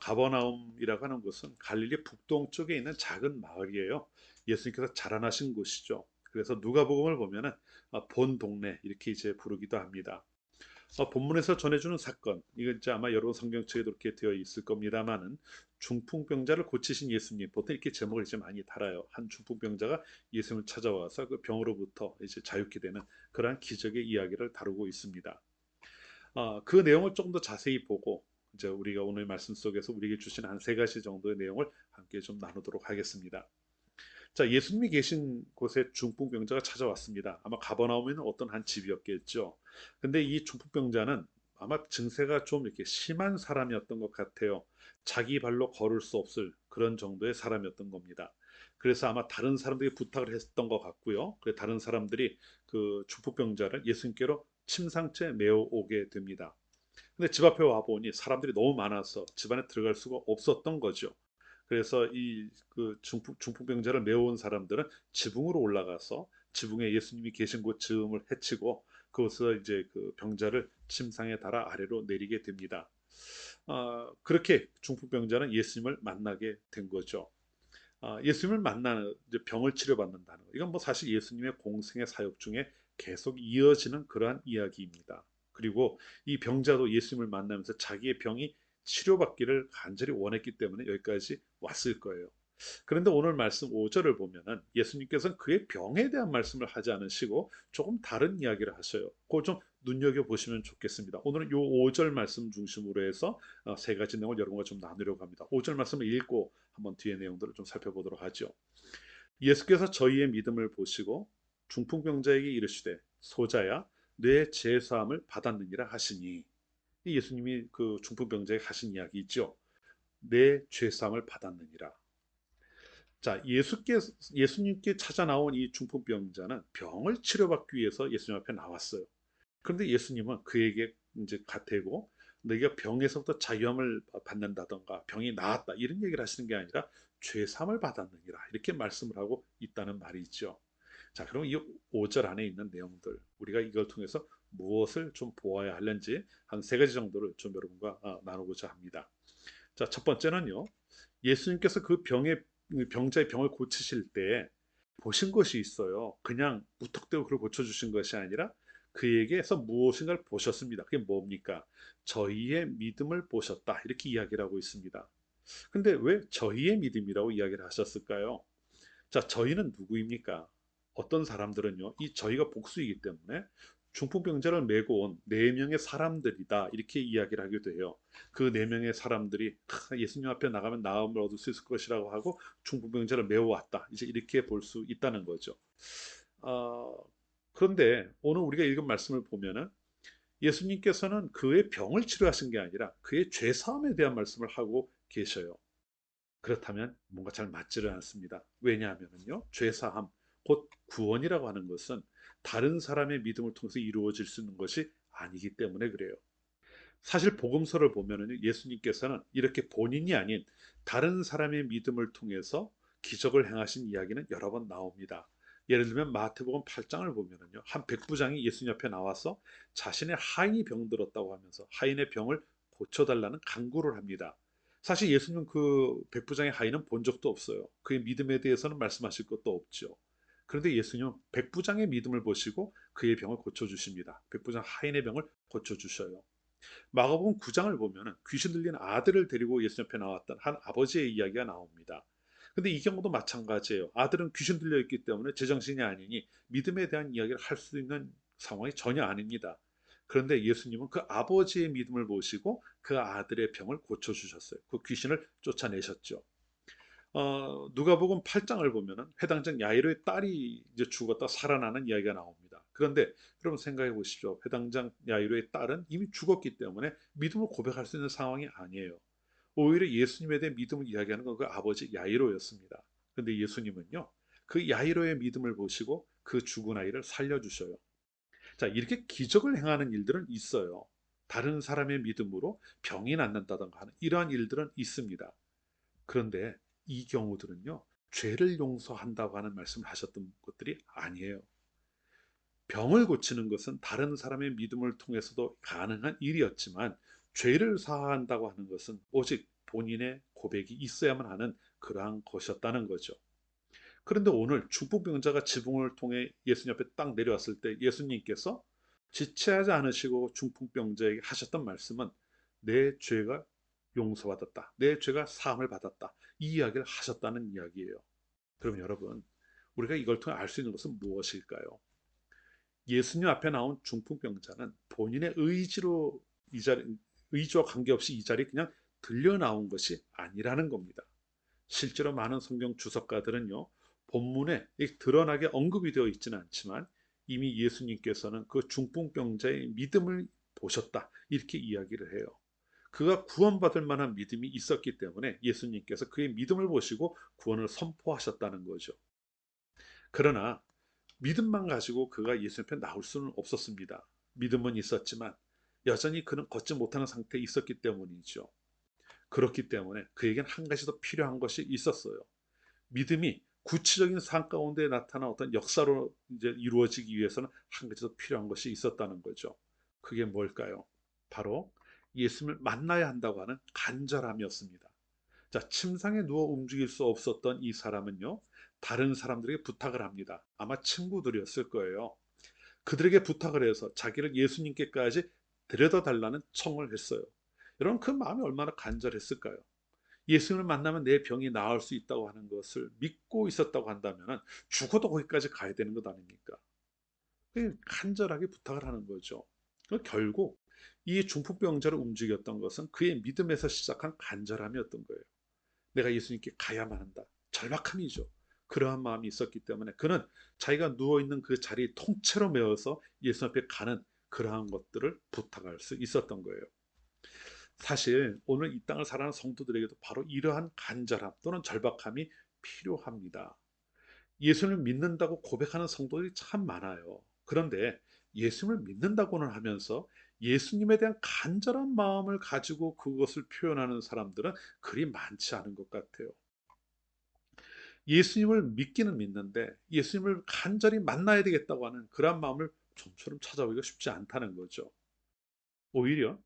가버나움이라고 하는 곳은 갈릴리 북동쪽에 있는 작은 마을이에요. 예수님께서 자라나신 곳이죠. 그래서 누가복음을 보면은 본 동네 이렇게 이제 부르기도 합니다. 본문에서 전해주는 사건, 이건 이제 아마 여러 성경책에도 이렇게 되어 있을 겁니다만은 중풍병자를 고치신 예수님, 보통 이렇게 제목을 이제 많이 달아요. 한 중풍병자가 예수님을 찾아와서 그 병으로부터 이제 자유케 되는 그러한 기적의 이야기를 다루고 있습니다. 그 내용을 조금 더 자세히 보고 이제 우리가 오늘 말씀 속에서 우리에게 주신 한 세 가지 정도의 내용을 함께 좀 나누도록 하겠습니다. 자, 예수님이 계신 곳에 중풍병자가 찾아왔습니다. 아마 가버나움에는 어떤 한 집이었겠죠. 근데 이 중풍병자는 아마 증세가 좀 이렇게 심한 사람이었던 것 같아요. 자기 발로 걸을 수 없을 그런 정도의 사람이었던 겁니다. 그래서 아마 다른 사람들이 부탁을 했던 것 같고요. 그래 다른 사람들이 그 중풍병자를 예수님께로 침상째 메어 오게 됩니다. 근데 집 앞에 와 보니 사람들이 너무 많아서 집 안에 들어갈 수가 없었던 거죠. 그래서 이 그 중풍병자를 메워온 사람들은 지붕으로 올라가서 지붕에 예수님이 계신 곳 즈음을 헤치고 그곳에서 이제 그 병자를 침상에 달아 아래로 내리게 됩니다. 그렇게 중풍병자는 예수님을 만나게 된 거죠. 예수님을 만나는 이제 병을 치료받는다는 거. 이건 뭐 사실 예수님의 공생의 사역 중에 계속 이어지는 그러한 이야기입니다. 그리고 이 병자도 예수님을 만나면서 자기의 병이 치료받기를 간절히 원했기 때문에 여기까지 왔을 거예요. 그런데 오늘 말씀 5절을 보면은 예수님께서는 그의 병에 대한 말씀을 하지 않으시고 조금 다른 이야기를 하셔요. 그거 좀 눈여겨보시면 좋겠습니다. 오늘은 요 5절 말씀 중심으로 해서 세 가지 내용을 여러분과 좀 나누려고 합니다. 5절 말씀을 읽고 한번 뒤의 내용들을 좀 살펴보도록 하죠. 예수께서 저희의 믿음을 보시고 중풍병자에게 이르시되 소자야 내 죄사함을 받았느니라 하시니 예수님이 그 중풍병자에게 하신 이야기 있죠. 내 죄사함을 받았느니라. 자, 예수님께 찾아 나온 이 중풍병자는 병을 치료받기 위해서 예수님 앞에 나왔어요. 그런데 예수님은 그에게 이제 가태고 너희가 병에서부터 자유함을 받는다던가 병이 나았다 이런 얘기를 하시는 게 아니라 죄사함을 받았느니라 이렇게 말씀을 하고 있다는 말이 있죠. 자, 그럼 이 5절 안에 있는 내용들 우리가 이걸 통해서 무엇을 좀 보아야 하는지 한 세 가지 정도를 좀 여러분과 나누고자 합니다. 자, 첫 번째는요. 예수님께서 그 병자의 병을 고치실 때 보신 것이 있어요. 그냥 무턱대고 그걸 고쳐주신 것이 아니라 그에게서 무엇인가를 보셨습니다. 그게 뭡니까? 저희의 믿음을 보셨다. 이렇게 이야기를 하고 있습니다. 근데 왜 저희의 믿음이라고 이야기를 하셨을까요? 자, 저희는 누구입니까? 어떤 사람들은요, 이 저희가 복수이기 때문에 중풍병자를 메고 온 네 명의 사람들이다 이렇게 이야기를 하기도 해요. 그 네 명의 사람들이 예수님 앞에 나가면 나음을 얻을 수 있을 것이라고 하고 중풍병자를 메워왔다. 이제 이렇게 볼 수 있다는 거죠. 그런데 오늘 우리가 읽은 말씀을 보면은 예수님께서는 그의 병을 치료하신 게 아니라 그의 죄 사함에 대한 말씀을 하고 계셔요. 그렇다면 뭔가 잘 맞지를 않습니다. 왜냐하면요, 죄 사함 곧 구원이라고 하는 것은 다른 사람의 믿음을 통해서 이루어질 수 있는 것이 아니기 때문에 그래요. 사실 복음서를 보면은 예수님께서는 이렇게 본인이 아닌 다른 사람의 믿음을 통해서 기적을 행하신 이야기는 여러 번 나옵니다. 예를 들면 마태복음 8장을 보면은요, 한 백부장이 예수님 앞에 나와서 자신의 하인이 병들었다고 하면서 하인의 병을 고쳐달라는 간구를 합니다. 사실 예수님 그 백부장의 하인은 본 적도 없어요. 그의 믿음에 대해서는 말씀하실 것도 없죠. 그런데 예수님은 백부장의 믿음을 보시고 그의 병을 고쳐주십니다. 백부장 하인의 병을 고쳐주셔요. 마가복음 9장을 보면 귀신 들린 아들을 데리고 예수 옆에 나왔던 한 아버지의 이야기가 나옵니다. 근데 이 경우도 마찬가지예요. 아들은 귀신 들려 있기 때문에 제정신이 아니니 믿음에 대한 이야기를 할 수 있는 상황이 전혀 아닙니다. 그런데 예수님은 그 아버지의 믿음을 보시고 그 아들의 병을 고쳐주셨어요. 그 귀신을 쫓아내셨죠. 누가복음 8장을 보면은 해당장 야이로의 딸이 이제 죽었다 살아나는 이야기가 나옵니다. 그런데 여러분 생각해 보십시오. 해당장 야이로의 딸은 이미 죽었기 때문에 믿음을 고백할 수 있는 상황이 아니에요. 오히려 예수님에 대해 믿음을 이야기하는 건 그 아버지 야이로였습니다. 그런데 예수님은요, 그 야이로의 믿음을 보시고 그 죽은 아이를 살려주셔요. 자, 이렇게 기적을 행하는 일들은 있어요. 다른 사람의 믿음으로 병이 낫는다던가 하는 이러한 일들은 있습니다. 그런데 이 경우들은요, 죄를 용서한다고 하는 말씀을 하셨던 것들이 아니에요. 병을 고치는 것은 다른 사람의 믿음을 통해서도 가능한 일이었지만, 죄를 사한다고 하는 것은 오직 본인의 고백이 있어야만 하는 그러한 것이었다는 거죠. 그런데 오늘 중풍병자가 지붕을 통해 예수님 앞에 딱 내려왔을 때 예수님께서 지체하지 않으시고 중풍병자에게 하셨던 말씀은 내 죄가 용서받았다. 내 죄가 사함을 받았다. 이 이야기를 하셨다는 이야기예요. 그럼 여러분, 우리가 이걸 통해 알 수 있는 것은 무엇일까요? 예수님 앞에 나온 중풍병자는 본인의 의지로 이 자리, 의지와 관계없이 이 자리에 그냥 들려 나온 것이 아니라는 겁니다. 실제로 많은 성경 주석가들은요, 본문에 드러나게 언급이 되어 있지는 않지만 이미 예수님께서는 그 중풍병자의 믿음을 보셨다. 이렇게 이야기를 해요. 그가 구원받을 만한 믿음이 있었기 때문에 예수님께서 그의 믿음을 보시고 구원을 선포하셨다는 거죠. 그러나 믿음만 가지고 그가 예수 앞에 나올 수는 없었습니다. 믿음은 있었지만 여전히 그는 걷지 못하는 상태에 있었기 때문이죠. 그렇기 때문에 그에겐 한 가지 더 필요한 것이 있었어요. 믿음이 구체적인 삶 가운데 나타난 어떤 역사로 이제 이루어지기 위해서는 한 가지 더 필요한 것이 있었다는 거죠. 그게 뭘까요? 바로 예수님을 만나야 한다고 하는 간절함이었습니다. 자, 침상에 누워 움직일 수 없었던 이 사람은요, 다른 사람들에게 부탁을 합니다. 아마 친구들이었을 거예요. 그들에게 부탁을 해서 자기를 예수님께까지 데려다 달라는 청을 했어요. 여러분, 그 마음이 얼마나 간절했을까요? 예수님을 만나면 내 병이 나을 수 있다고 하는 것을 믿고 있었다고 한다면 죽어도 거기까지 가야 되는 것 아닙니까? 간절하게 부탁을 하는 거죠. 결국 이 중풍병자를 움직였던 것은 그의 믿음에서 시작한 간절함이었던 거예요. 내가 예수님께 가야만 한다. 절박함이죠. 그러한 마음이 있었기 때문에 그는 자기가 누워있는 그 자리에 통째로 메어서 예수 앞에 가는 그러한 것들을 부탁할 수 있었던 거예요. 사실 오늘 이 땅을 살아가는 성도들에게도 바로 이러한 간절함 또는 절박함이 필요합니다. 예수를 믿는다고 고백하는 성도들이 참 많아요. 그런데 예수를 믿는다고는 하면서 예수님에 대한 간절한 마음을 가지고 그것을 표현하는 사람들은 그리 많지 않은 것 같아요. 예수님을 믿기는 믿는데 예수님을 간절히 만나야 되겠다고 하는 그런 마음을 좀처럼 찾아보기가 쉽지 않다는 거죠. 오히려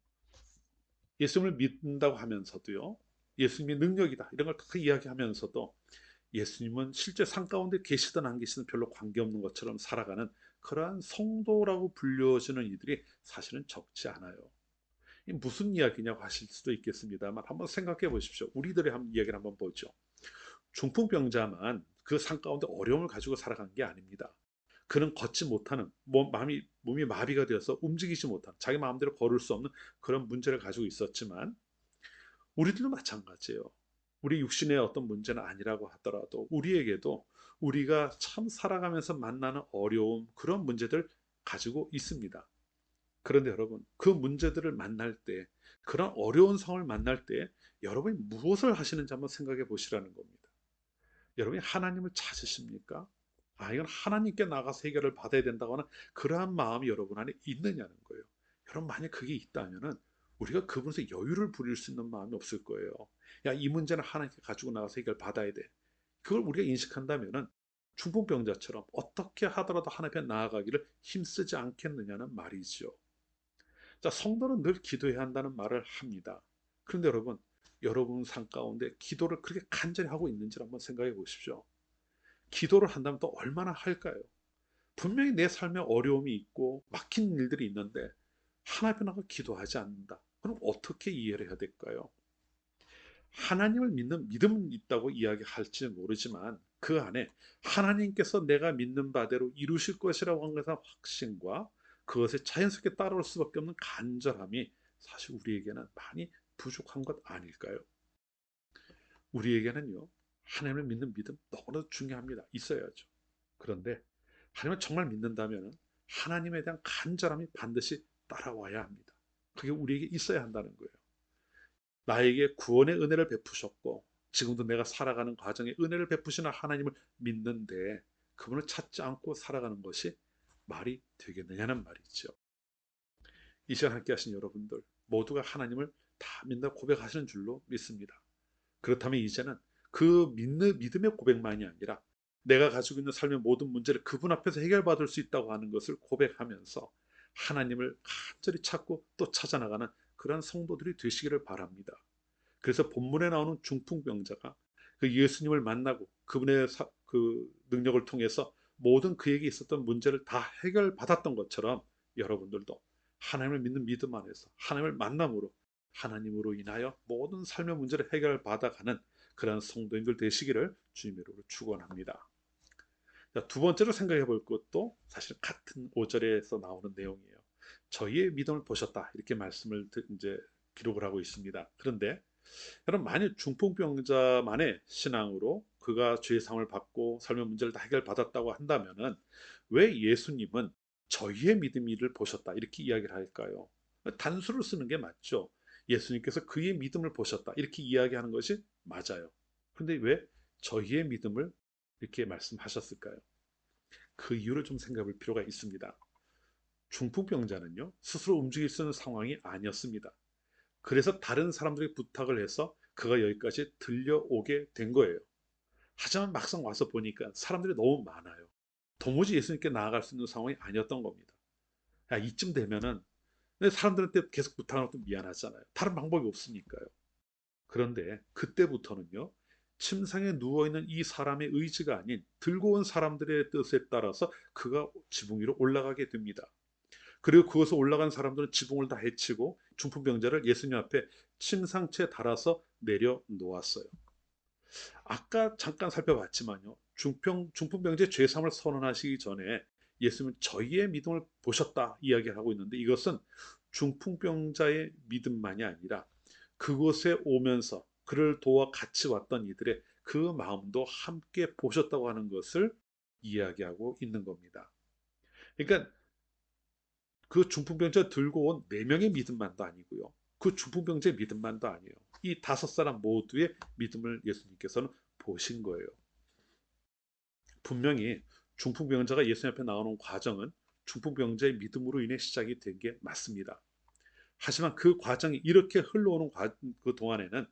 예수님을 믿는다고 하면서도요, 예수님의 능력이다 이런 걸 다 이야기하면서도 예수님은 실제 산 가운데 계시든 안 계시든 별로 관계없는 것처럼 살아가는 그러한 성도라고 불려지는 이들이 사실은 적지 않아요. 이 무슨 이야기냐고 하실 수도 있겠습니다만 한번 생각해 보십시오. 우리들의 이야기를 한번 보죠. 중풍병자만 그 산 가운데 어려움을 가지고 살아간 게 아닙니다. 그는 걷지 못하는 몸이 마비가 되어서 움직이지 못하는 자기 마음대로 걸을 수 없는 그런 문제를 가지고 있었지만 우리들도 마찬가지예요. 우리 육신의 어떤 문제는 아니라고 하더라도 우리에게도 우리가 참 살아가면서 만나는 어려움 그런 문제들 가지고 있습니다. 그런데 여러분 그 문제들을 만날 때 그런 어려운 상황을 만날 때 여러분이 무엇을 하시는지 한번 생각해 보시라는 겁니다. 여러분이 하나님을 찾으십니까? 이건 하나님께 나가서 해결을 받아야 된다고 하는 그러한 마음이 여러분 안에 있느냐는 거예요. 여러분 만약 그게 있다면은 우리가 그분에서 여유를 부릴 수 있는 마음이 없을 거예요. 야, 이 문제는 하나님께 가지고 나가서 해결 받아야 돼. 그걸 우리가 인식한다면은 중풍병자처럼 어떻게 하더라도 하나님 앞에 나아가기를 힘쓰지 않겠느냐는 말이죠. 자, 성도는 늘 기도해야 한다는 말을 합니다. 그런데 여러분, 여러분 삶 가운데 기도를 그렇게 간절히 하고 있는지를 한번 생각해 보십시오. 기도를 한다면 또 얼마나 할까요? 분명히 내 삶에 어려움이 있고 막힌 일들이 있는데 하나님 앞에 기도하지 않는다. 그럼 어떻게 이해를 해야 될까요? 하나님을 믿는 믿음은 있다고 이야기할지는 모르지만 그 안에 하나님께서 내가 믿는 바대로 이루실 것이라고 하는 것의 확신과 그것에 자연스럽게 따라올 수밖에 없는 간절함이 사실 우리에게는 많이 부족한 것 아닐까요? 우리에게는요, 하나님을 믿는 믿음 너무나도 중요합니다. 있어야죠. 그런데 하나님을 정말 믿는다면 하나님에 대한 간절함이 반드시 따라와야 합니다. 그게 우리에게 있어야 한다는 거예요. 나에게 구원의 은혜를 베푸셨고 지금도 내가 살아가는 과정에 은혜를 베푸시는 하나님을 믿는데 그분을 찾지 않고 살아가는 것이 말이 되겠느냐는 말이죠. 이 시간 함께 하신 여러분들 모두가 하나님을 다 믿는다 고백하시는 줄로 믿습니다. 그렇다면 이제는 그 믿음의 고백만이 아니라 내가 가지고 있는 삶의 모든 문제를 그분 앞에서 해결받을 수 있다고 하는 것을 고백하면서 하나님을 간절히 찾고 또 찾아나가는 그런 성도들이 되시기를 바랍니다. 그래서 본문에 나오는 중풍병자가 그 예수님을 만나고 그분의 그 능력을 통해서 모든 그에게 있었던 문제를 다 해결받았던 것처럼 여러분들도 하나님을 믿는 믿음 안에서 하나님을 만남으로 하나님으로 인하여 모든 삶의 문제를 해결받아가는 그런 성도님들 되시기를 주님의 이름으로 축원합니다. 두 번째로 생각해 볼 것도 사실 같은 5절에서 나오는 내용이에요. 저희의 믿음을 보셨다 이렇게 말씀을 이제 기록을 하고 있습니다. 그런데 여러분 만일 중풍병자만의 신앙으로 그가 죄의 상을 받고 삶의 문제를 다 해결받았다고 한다면은 왜 예수님은 저희의 믿음을 보셨다 이렇게 이야기를 할까요? 단수를 쓰는 게 맞죠. 예수님께서 그의 믿음을 보셨다 이렇게 이야기하는 것이 맞아요. 그런데 왜 저희의 믿음을 이렇게 말씀하셨을까요? 그 이유를 좀 생각해 볼 필요가 있습니다. 중풍병자는요 스스로 움직일 수 있는 상황이 아니었습니다. 그래서 다른 사람들이 부탁을 해서 그가 여기까지 들려오게 된 거예요. 하지만 막상 와서 보니까 사람들이 너무 많아요. 도무지 예수님께 나아갈 수 있는 상황이 아니었던 겁니다. 야, 이쯤 되면은 사람들한테 계속 부탁하는 것도 미안하잖아요. 다른 방법이 없으니까요. 그런데 그때부터는요. 침상에 누워있는 이 사람의 의지가 아닌 들고 온 사람들의 뜻에 따라서 그가 지붕 위로 올라가게 됩니다. 그리고 그것에 올라간 사람들은 지붕을 다 헤치고 중풍병자를 예수님 앞에 침상채에 달아서 내려 놓았어요. 아까 잠깐 살펴봤지만요. 중풍병자의 죄사함을 선언하시기 전에 예수님은 저희의 믿음을 보셨다 이야기를 하고 있는데 이것은 중풍병자의 믿음만이 아니라 그곳에 오면서 그를 도와 같이 왔던 이들의 그 마음도 함께 보셨다고 하는 것을 이야기하고 있는 겁니다. 그러니까 그 중풍병자 들고 온 4명의 믿음만도 아니고요. 그 중풍병자의 믿음만도 아니에요. 이 5사람 모두의 믿음을 예수님께서는 보신 거예요. 분명히 중풍병자가 예수님 앞에 나오는 과정은 중풍병자의 믿음으로 인해 시작이 된 게 맞습니다. 하지만 그 과정이 이렇게 흘러오는 그 동안에는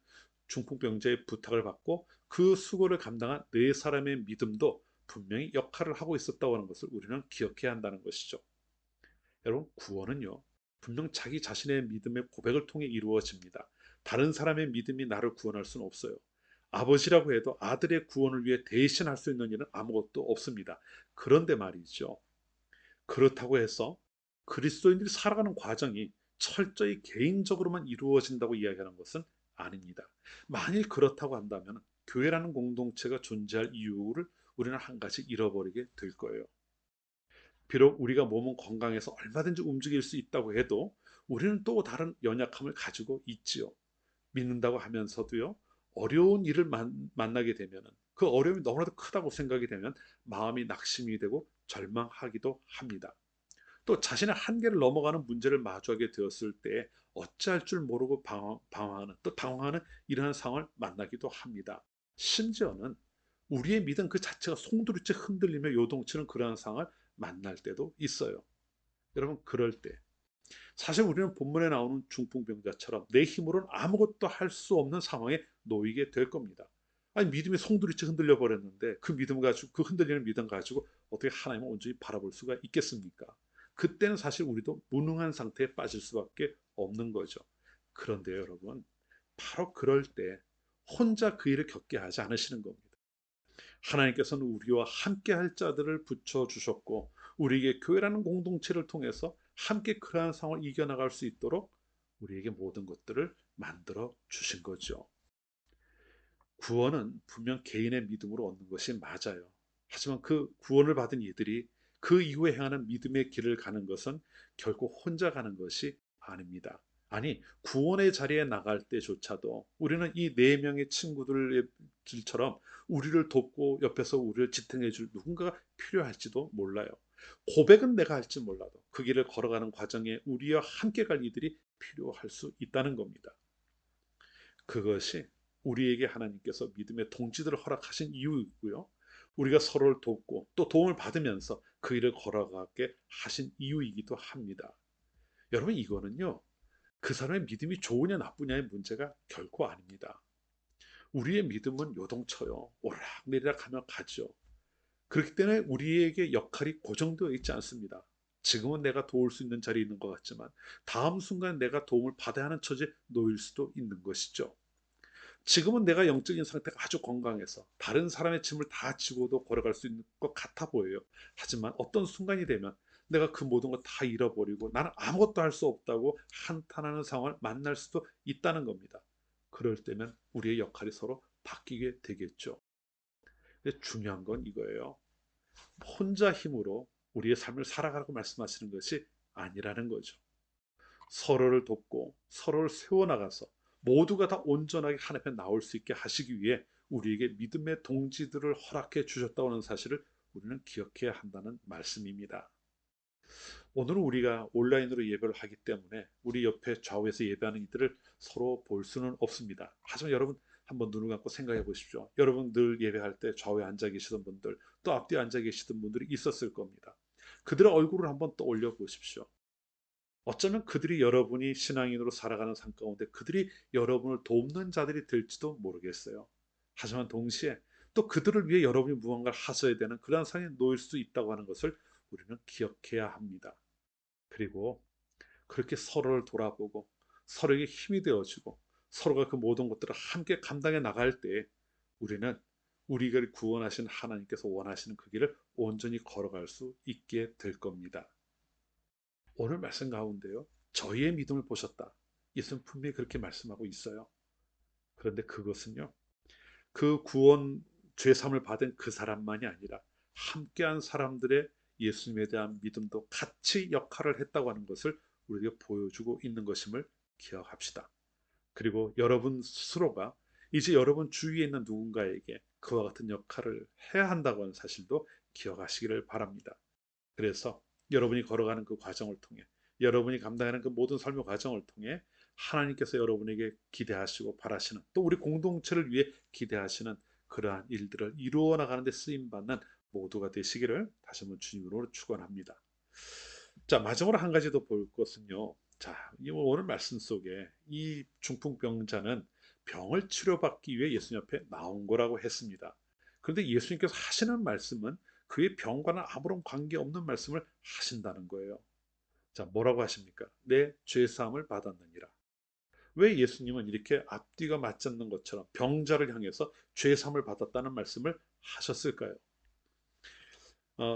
중풍병자의 부탁을 받고 그 수고를 감당한 4사람의 믿음도 분명히 역할을 하고 있었다고 하는 것을 우리는 기억해야 한다는 것이죠. 여러분 구원은요 분명 자기 자신의 믿음의 고백을 통해 이루어집니다. 다른 사람의 믿음이 나를 구원할 수는 없어요. 아버지라고 해도 아들의 구원을 위해 대신할 수 있는 일은 아무것도 없습니다. 그런데 말이죠. 그렇다고 해서 그리스도인들이 살아가는 과정이 철저히 개인적으로만 이루어진다고 이야기하는 것은 아닙니다. 만일 그렇다고 한다면 교회라는 공동체가 존재할 이유를 우리는 한 가지 잃어버리게 될 거예요. 비록 우리가 몸은 건강해서 얼마든지 움직일 수 있다고 해도 우리는 또 다른 연약함을 가지고 있지요. 믿는다고 하면서도요. 어려운 일을 만나게 되면 그 어려움이 너무나도 크다고 생각이 되면 마음이 낙심이 되고 절망하기도 합니다. 또 자신의 한계를 넘어가는 문제를 마주하게 되었을 때 어찌할 줄 모르고 방황하는 또 당황하는 이러한 상황을 만나기도 합니다. 심지어는 우리의 믿음 그 자체가 송두리째 흔들리며 요동치는 그러한 상황을 만날 때도 있어요. 여러분 그럴 때 사실 우리는 본문에 나오는 중풍병자처럼 내 힘으로는 아무것도 할 수 없는 상황에 놓이게 될 겁니다. 아니 믿음이 송두리째 흔들려 버렸는데 그 믿음 가지고 그 흔들리는 믿음 가지고 어떻게 하나님을 온전히 바라볼 수가 있겠습니까? 그때는 사실 우리도 무능한 상태에 빠질 수밖에 없는 거죠. 그런데 여러분 바로 그럴 때 혼자 그 일을 겪게 하지 않으시는 겁니다. 하나님께서는 우리와 함께 할 자들을 붙여주셨고 우리에게 교회라는 공동체를 통해서 함께 그러한 상황을 이겨나갈 수 있도록 우리에게 모든 것들을 만들어 주신 거죠. 구원은 분명 개인의 믿음으로 얻는 것이 맞아요. 하지만 그 구원을 받은 이들이 그 이후에 행하는 믿음의 길을 가는 것은 결코 혼자 가는 것이 아닙니다. 아니, 구원의 자리에 나갈 때조차도 우리는 이 네 명의 친구들처럼 우리를 돕고 옆에서 우리를 지탱해 줄 누군가가 필요할지도 몰라요. 고백은 내가 할지 몰라도 그 길을 걸어가는 과정에 우리와 함께 갈 이들이 필요할 수 있다는 겁니다. 그것이 우리에게 하나님께서 믿음의 동지들을 허락하신 이유이고요. 우리가 서로를 돕고 또 도움을 받으면서 그 일을 걸어가게 하신 이유이기도 합니다. 여러분, 이거는요, 그 사람의 믿음이 좋으냐 나쁘냐의 문제가 결코 아닙니다. 우리의 믿음은 요동쳐요. 오락내리락 하며 가죠. 그렇기 때문에 우리에게 역할이 고정되어 있지 않습니다. 지금은 내가 도울 수 있는 자리에 있는 것 같지만 다음 순간 내가 도움을 받아야 하는 처지에 놓일 수도 있는 것이죠. 지금은 내가 영적인 상태가 아주 건강해서 다른 사람의 짐을 다 지고도 걸어갈 수 있는 것 같아 보여요. 하지만 어떤 순간이 되면 내가 그 모든 걸 다 잃어버리고 나는 아무것도 할 수 없다고 한탄하는 상황을 만날 수도 있다는 겁니다. 그럴 때면 우리의 역할이 서로 바뀌게 되겠죠. 근데 중요한 건 이거예요. 혼자 힘으로 우리의 삶을 살아가라고 말씀하시는 것이 아니라는 거죠. 서로를 돕고 서로를 세워나가서 모두가 다 온전하게 하나님 앞에 나올 수 있게 하시기 위해 우리에게 믿음의 동지들을 허락해 주셨다고 하는 사실을 우리는 기억해야 한다는 말씀입니다. 오늘은 우리가 온라인으로 예배를 하기 때문에 우리 옆에 좌우에서 예배하는 이들을 서로 볼 수는 없습니다. 하지만 여러분, 한번 눈을 감고 생각해 보십시오. 여러분 늘 예배할 때 좌우에 앉아 계시던 분들, 또 앞뒤에 앉아 계시던 분들이 있었을 겁니다. 그들의 얼굴을 한번 떠올려 보십시오. 어쩌면 그들이 여러분이 신앙인으로 살아가는 삶 가운데 그들이 여러분을 돕는 자들이 될지도 모르겠어요. 하지만 동시에 또 그들을 위해 여러분이 무언가를 하셔야 되는 그러한 상황에 놓일 수 있다고 하는 것을 우리는 기억해야 합니다. 그리고 그렇게 서로를 돌아보고 서로에게 힘이 되어주고 서로가 그 모든 것들을 함께 감당해 나갈 때 우리는 우리가 구원하신 하나님께서 원하시는 그 길을 온전히 걸어갈 수 있게 될 겁니다. 오늘 말씀 가운데요, 저희의 믿음을 보셨다. 예수는 분명히 그렇게 말씀하고 있어요. 그런데 그것은요, 그 구원 죄사함을 받은 그 사람만이 아니라 함께한 사람들의 예수님에 대한 믿음도 같이 역할을 했다고 하는 것을 우리에게 보여주고 있는 것임을 기억합시다. 그리고 여러분 스스로가 이제 여러분 주위에 있는 누군가에게 그와 같은 역할을 해야 한다고 하는 사실도 기억하시기를 바랍니다. 그래서 여러분이 걸어가는 그 과정을 통해 여러분이 감당하는 그 모든 삶의 과정을 통해 하나님께서 여러분에게 기대하시고 바라시는 또 우리 공동체를 위해 기대하시는 그러한 일들을 이루어 나가는 데 쓰임받는 모두가 되시기를 다시 한번 주님으로 축원합니다. 자, 마지막으로 한 가지 더 볼 것은요. 자, 오늘 말씀 속에 이 중풍병자는 병을 치료받기 위해 예수님 앞에 나온 거라고 했습니다. 그런데 예수님께서 하시는 말씀은 그의 병과는 아무런 관계없는 말씀을 하신다는 거예요. 자, 뭐라고 하십니까? 내 죄사함을 받았느니라. 왜 예수님은 이렇게 앞뒤가 맞지 않는 것처럼 병자를 향해서 죄사함을 받았다는 말씀을 하셨을까요?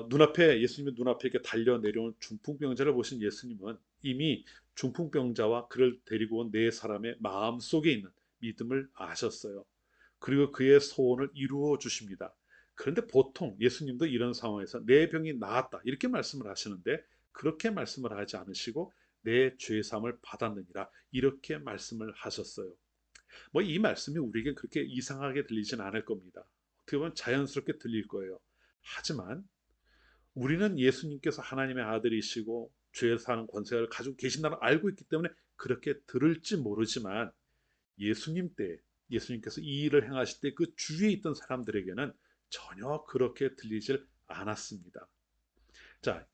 눈앞에 예수님의 눈앞에 이렇게 달려 내려온 중풍병자를 보신 예수님은 이미 중풍병자와 그를 데리고 온 네 사람의 마음 속에 있는 믿음을 아셨어요. 그리고 그의 소원을 이루어 주십니다. 그런데 보통 예수님도 이런 상황에서 내 병이 나았다 이렇게 말씀을 하시는데 그렇게 말씀을 하지 않으시고 내 죄사함을 받았느니라 이렇게 말씀을 하셨어요. 뭐 이 말씀이 우리에게 그렇게 이상하게 들리진 않을 겁니다. 어떻게 보면 자연스럽게 들릴 거예요. 하지만 우리는 예수님께서 하나님의 아들이시고 죄에 사는 권세를 가지고 계신다는 알고 있기 때문에 그렇게 들을지 모르지만 예수님 때 예수님께서 이 일을 행하실 때 그 주위에 있던 사람들에게는 전혀 그렇게 들리질 않았습니다. 자,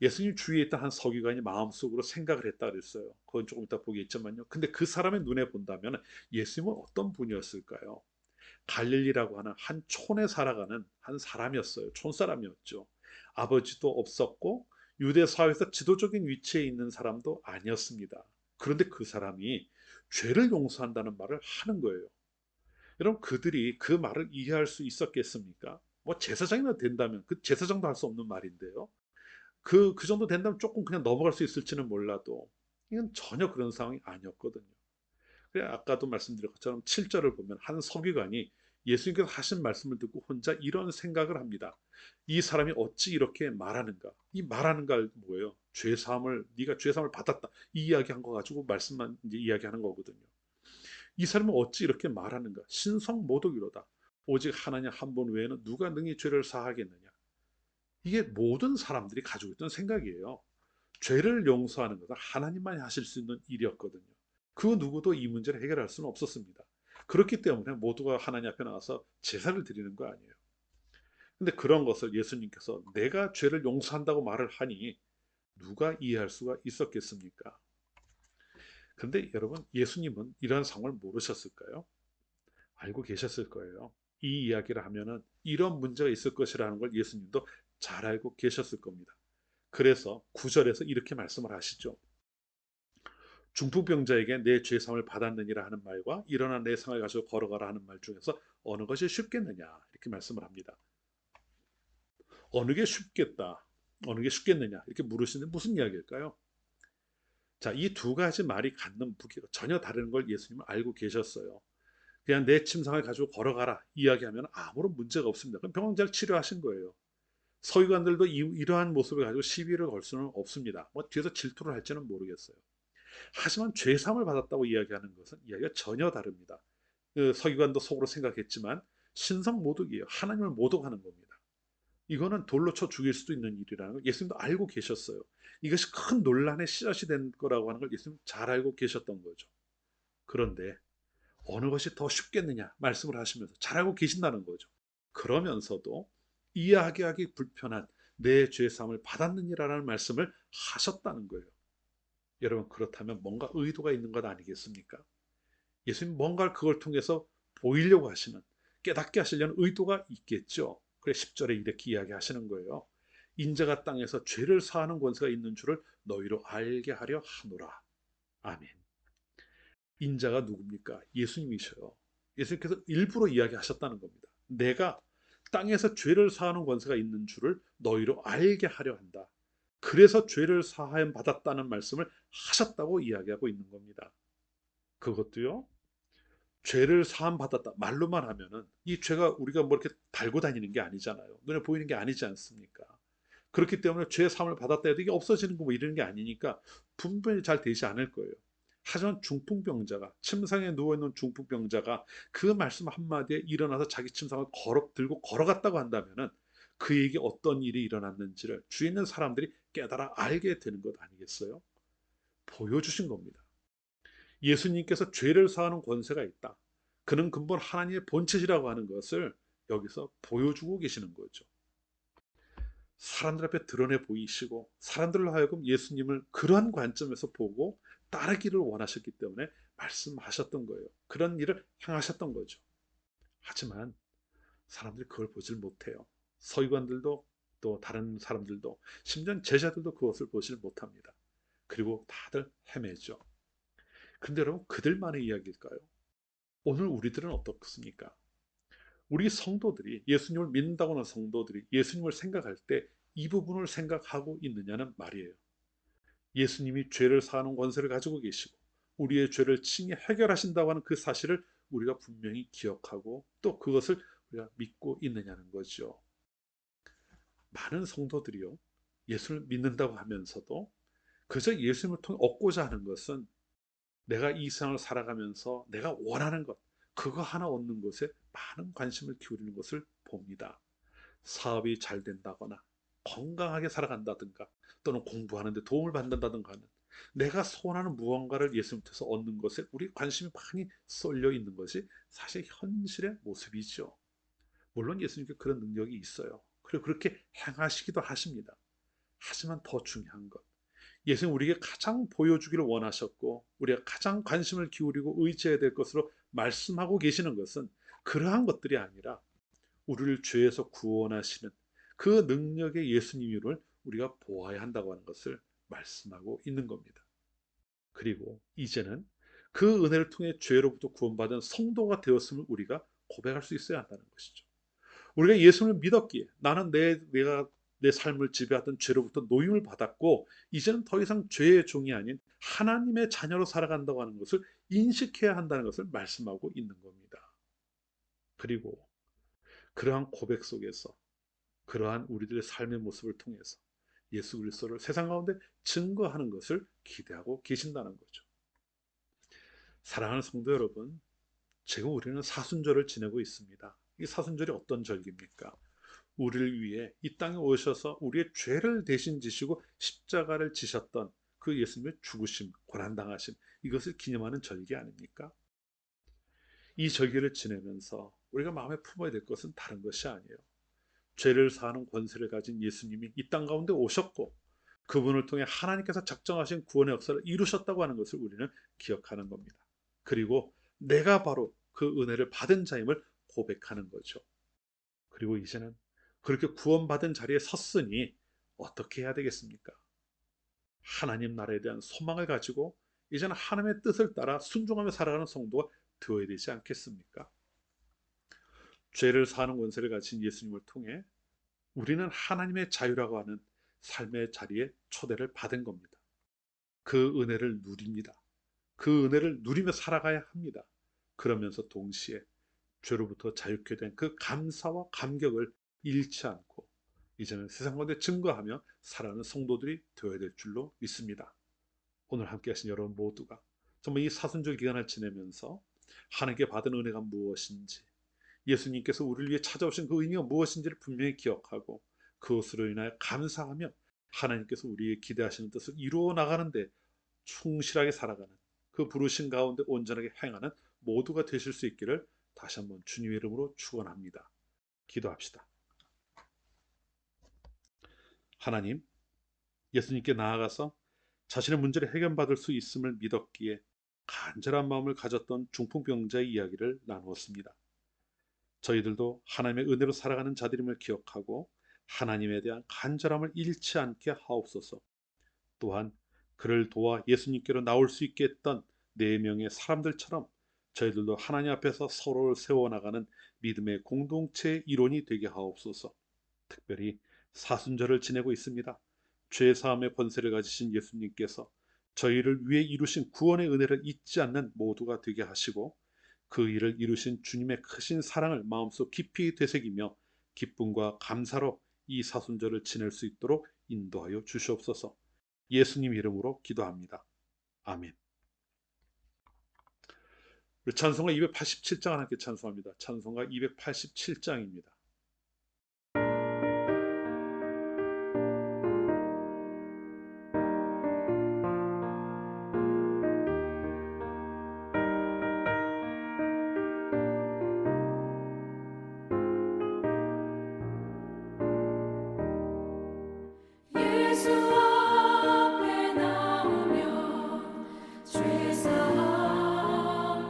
예수님 주위에 있던 한 서기관이 마음속으로 생각을 했다 그랬어요. 그건 조금 이따 보겠지만요. 근데 그 사람의 눈에 본다면 예수님은 어떤 분이었을까요? 갈릴리라고 하는 한 촌에 살아가는 한 사람이었어요. 촌사람이었죠. 아버지도 없었고 유대 사회에서 지도적인 위치에 있는 사람도 아니었습니다. 그런데 그 사람이 죄를 용서한다는 말을 하는 거예요. 여러분, 그들이 그 말을 이해할 수 있었겠습니까? 뭐 제사장이나 된다면, 그 제사장도 할 수 없는 말인데요. 그 정도 된다면 조금 그냥 넘어갈 수 있을지는 몰라도 이건 전혀 그런 상황이 아니었거든요. 그래, 아까도 말씀드린 것처럼 7절을 보면 한 서기관이 예수님께서 하신 말씀을 듣고 혼자 이런 생각을 합니다. 이 사람이 어찌 이렇게 말하는가? 이 말하는가 뭐예요? 죄사함을, 네가 죄사함을 받았다. 이 이야기한 거 가지고 말씀만 이제 이야기하는 거거든요. 이 사람은 어찌 이렇게 말하는가? 신성모독이로다. 오직 하나님 한 분 외에는 누가 능히 죄를 사하겠느냐? 이게 모든 사람들이 가지고 있던 생각이에요. 죄를 용서하는 것은 하나님만이 하실 수 있는 일이었거든요. 그 누구도 이 문제를 해결할 수는 없었습니다. 그렇기 때문에 모두가 하나님 앞에 나와서 제사를 드리는 거 아니에요. 근데 그런 것을 예수님께서 내가 죄를 용서한다고 말을 하니 누가 이해할 수가 있었겠습니까? 근데 여러분, 예수님은 이러한 상황을 모르셨을까요? 알고 계셨을 거예요. 이 이야기를 하면은 이런 문제가 있을 것이라는 걸 예수님도 잘 알고 계셨을 겁니다. 그래서 9절에서 이렇게 말씀을 하시죠. 중풍병자에게 내 죄사함을 받았느니라 하는 말과 일어나 내 상을 가지고 걸어가라 하는 말 중에서 어느 것이 쉽겠느냐 이렇게 말씀을 합니다. 어느 게 쉽겠다, 어느 게 쉽겠느냐 이렇게 물으시는데 무슨 이야기일까요? 자, 이 두 가지 말이 갖는 무게가 전혀 다른 걸 예수님은 알고 계셨어요. 그냥 내 침상을 가지고 걸어가라 이야기하면 아무런 문제가 없습니다. 그럼 병원 잘 치료하신 거예요. 서기관들도 이러한 모습을 가지고 시비를 걸 수는 없습니다. 뭐 뒤에서 질투를 할지는 모르겠어요. 하지만 죄사함을 받았다고 이야기하는 것은 이야기가 전혀 다릅니다. 그 서기관도 속으로 생각했지만 신성 모독이에요. 하나님을 모독하는 겁니다. 이거는 돌로 쳐 죽일 수도 있는 일이라는 걸 예수님도 알고 계셨어요. 이것이 큰 논란의 씨앗이 된 거라고 하는 걸 예수님 잘 알고 계셨던 거죠. 그런데 어느 것이 더 쉽겠느냐 말씀을 하시면서 잘 알고 계신다는 거죠. 그러면서도 이해하기 불편한 내 죄사함을 받았느니라는 말씀을 하셨다는 거예요. 여러분, 그렇다면 뭔가 의도가 있는 것 아니겠습니까? 예수님 뭔가 그걸 통해서 보이려고 하시는, 깨닫게 하시려는 의도가 있겠죠. 그래 10절에 이렇게 이야기하시는 거예요. 인자가 땅에서 죄를 사하는 권세가 있는 줄을 너희로 알게 하려 하노라. 아멘. 인자가 누굽니까? 예수님이셔요. 예수님께서 일부러 이야기하셨다는 겁니다. 내가 땅에서 죄를 사하는 권세가 있는 줄을 너희로 알게 하려 한다. 그래서 죄를 사하여 받았다는 말씀을 하셨다고 이야기하고 있는 겁니다. 그것도요, 죄를 사함 받았다 말로만 하면은 이 죄가 우리가 뭐 이렇게 달고 다니는 게 아니잖아요. 눈에 보이는 게 아니지 않습니까? 그렇기 때문에 죄 사함을 받았다 해도 이게 없어지는 거 뭐 이러는 게 아니니까 분별이 잘 되지 않을 거예요. 하지만 중풍병자가, 침상에 누워있는 중풍병자가 그 말씀 한마디에 일어나서 자기 침상을 들고 걸어갔다고 한다면은 그에게 어떤 일이 일어났는지를 주위에 있는 사람들이 깨달아 알게 되는 것 아니겠어요? 보여주신 겁니다. 예수님께서 죄를 사하는 권세가 있다. 그는 근본 하나님의 본체시라고 하는 것을 여기서 보여주고 계시는 거죠. 사람들 앞에 드러내 보이시고 사람들로 하여금 예수님을 그러한 관점에서 보고 따르기를 원하셨기 때문에 말씀하셨던 거예요. 그런 일을 행하셨던 거죠. 하지만 사람들이 그걸 보질 못해요. 서기관들도 또 다른 사람들도 심지어 제자들도 그것을 보질 못합니다. 그리고 다들 헤매죠. 근데 여러분, 그들만의 이야기일까요? 오늘 우리들은 어떻습니까? 우리 성도들이, 예수님을 믿는다고 하는 성도들이 예수님을 생각할 때 이 부분을 생각하고 있느냐는 말이에요. 예수님이 죄를 사하는 권세를 가지고 계시고 우리의 죄를 칭히 해결하신다고 하는 그 사실을 우리가 분명히 기억하고 또 그것을 우리가 믿고 있느냐는 거죠. 많은 성도들이요, 예수를 믿는다고 하면서도 그저 예수님을 통해 얻고자 하는 것은 내가 이 세상을 살아가면서 내가 원하는 것, 그거 하나 얻는 것에 많은 관심을 기울이는 것을 봅니다. 사업이 잘 된다거나 건강하게 살아간다든가 또는 공부하는 데 도움을 받는다든가 하는 내가 소원하는 무언가를 예수님께서 얻는 것에 우리 관심이 많이 쏠려 있는 것이 사실 현실의 모습이죠. 물론 예수님께 그런 능력이 있어요. 그리고 그렇게 행하시기도 하십니다. 하지만 더 중요한 것, 예수님 우리에게 가장 보여주기를 원하셨고 우리가 가장 관심을 기울이고 의지해야 될 것으로 말씀하고 계시는 것은 그러한 것들이 아니라 우리를 죄에서 구원하시는 그 능력의 예수님을 우리가 보아야 한다고 하는 것을 말씀하고 있는 겁니다. 그리고 이제는 그 은혜를 통해 죄로부터 구원받은 성도가 되었음을 우리가 고백할 수 있어야 한다는 것이죠. 우리가 예수를 믿었기에 나는 내가 내 삶을 지배하던 죄로부터 노임을 받았고 이제는 더 이상 죄의 종이 아닌 하나님의 자녀로 살아간다고 하는 것을 인식해야 한다는 것을 말씀하고 있는 겁니다. 그리고 그러한 고백 속에서 그러한 우리들의 삶의 모습을 통해서 예수 그리스도를 세상 가운데 증거하는 것을 기대하고 계신다는 거죠. 사랑하는 성도 여러분, 지금 우리는 사순절을 지내고 있습니다. 이 사순절이 어떤 절기입니까? 우리를 위해 이 땅에 오셔서 우리의 죄를 대신 지시고 십자가를 지셨던 그 예수님의 죽으심, 고난당하심, 이것을 기념하는 절기 아닙니까? 이 절기를 지내면서 우리가 마음에 품어야 될 것은 다른 것이 아니에요. 죄를 사하는 권세를 가진 예수님이 이 땅 가운데 오셨고 그분을 통해 하나님께서 작정하신 구원의 역사를 이루셨다고 하는 것을 우리는 기억하는 겁니다. 그리고 내가 바로 그 은혜를 받은 자임을 고백하는 거죠. 그리고 이제는 그렇게 구원받은 자리에 섰으니 어떻게 해야 되겠습니까? 하나님 나라에 대한 소망을 가지고 이제는 하나님의 뜻을 따라 순종하며 살아가는 성도가 되어야 되지 않겠습니까? 죄를 사하는 권세를 가진 예수님을 통해 우리는 하나님의 자유라고 하는 삶의 자리에 초대를 받은 겁니다. 그 은혜를 누립니다. 그 은혜를 누리며 살아가야 합니다. 그러면서 동시에 죄로부터 자유케 된 그 감사와 감격을 잃지 않고 이제는 세상 가운데 증거하며 살아가는 성도들이 되어야 될 줄로 믿습니다. 오늘 함께 하신 여러분 모두가 정말 이 사순절 기간을 지내면서 하나님께 받은 은혜가 무엇인지, 예수님께서 우리를 위해 찾아오신 그 의미가 무엇인지를 분명히 기억하고 그것으로 인하여 감사하며 하나님께서 우리의 기대하시는 뜻을 이루어 나가는데 충실하게 살아가는 그 부르신 가운데 온전하게 행하는 모두가 되실 수 있기를 다시 한번 주님의 이름으로 축원합니다. 기도합시다. 하나님, 예수님께 나아가서 자신의 문제를 해결받을 수 있음을 믿었기에 간절한 마음을 가졌던 중풍병자의 이야기를 나누었습니다. 저희들도 하나님의 은혜로 살아가는 자들임을 기억하고 하나님에 대한 간절함을 잃지 않게 하옵소서. 또한 그를 도와 예수님께로 나올 수 있게 했던 4명의 사람들처럼 저희들도 하나님 앞에서 서로를 세워나가는 믿음의 공동체의 일원이 되게 하옵소서. 특별히 사순절을 지내고 있습니다. 죄사함의 권세를 가지신 예수님께서 저희를 위해 이루신 구원의 은혜를 잊지 않는 모두가 되게 하시고 그 일을 이루신 주님의 크신 사랑을 마음속 깊이 되새기며 기쁨과 감사로 이 사순절을 지낼 수 있도록 인도하여 주시옵소서. 예수님 이름으로 기도합니다. 아멘. 우리 찬송가 287장 함께 찬송합니다. 찬송가 287장입니다.
예수 앞에 나오며 죄사함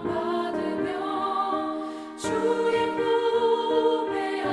받으며 주의 품에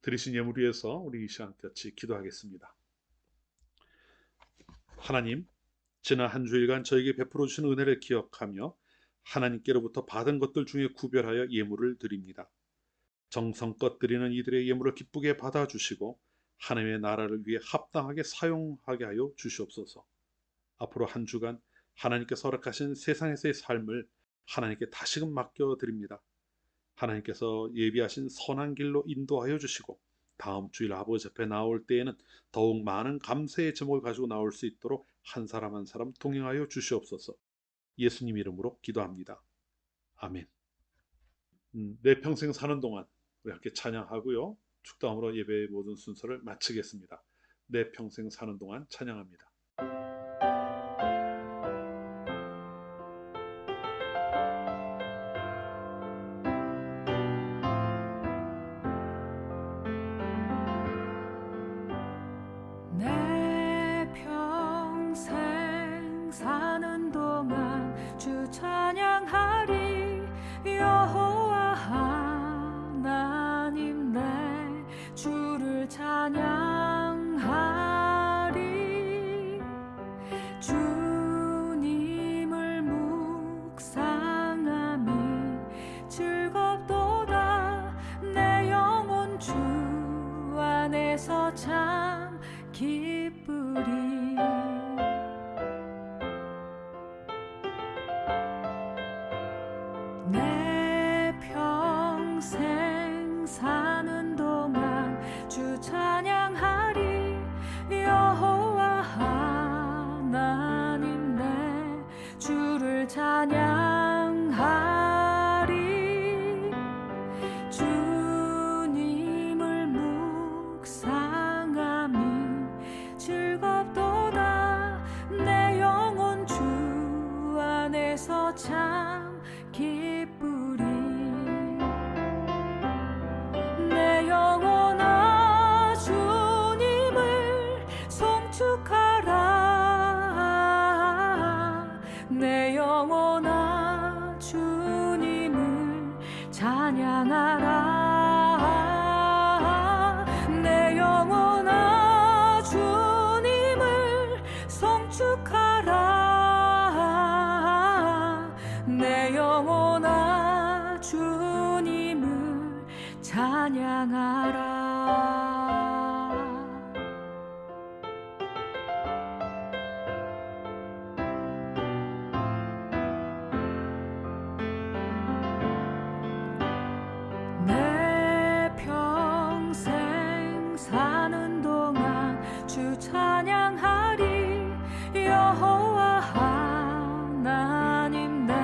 드리신 예물 위해서 우리 이 시간 같이 기도하겠습니다. 하나님, 지난 한 주일간 저에게 베풀어 주신 은혜를 기억하며 하나님께로부터 받은 것들 중에 구별하여 예물을 드립니다. 정성껏 드리는 이들의 예물을 기쁘게 받아주시고 하나님의 나라를 위해 합당하게 사용하게 하여 주시옵소서. 앞으로 한 주간 하나님께서 허락하신 세상에서의 삶을 하나님께 다시금 맡겨드립니다. 하나님께서 예비하신 선한 길로 인도하여 주시고 다음 주일 아버지 앞에 나올 때에는 더욱 많은 감사의 제목을 가지고 나올 수 있도록 한 사람 한 사람 동행하여 주시옵소서. 예수님 이름으로 기도합니다. 아멘. 내 평생 사는 동안 우리 함께 찬양하고요. 축도함으로 예배의 모든 순서를 마치겠습니다. 내 평생 사는 동안 찬양합니다.
내 평생 사는 동안 주 찬양하리. 여호와 하나님 내 주를 찬양하리. 주님을 묵상함이 즐겁도다. 내 영혼 주 안에서 참 기쁘리. 내 평생 사는 동안 주 찬양하리. 여호와 하나님 내 주를 찬양하리. 주님을 묵상함이 즐겁도다. 내 영혼 주 안에서 참 기쁘리. 내 영혼아 주님을 송축하라. 내 영혼아 주님을 찬양하라. 내 영혼아 주님을 송축하라. 내 영혼아 주님을 찬양하라. 내 평생 사는 동안 주 찬양하리. 여호와 하나님 내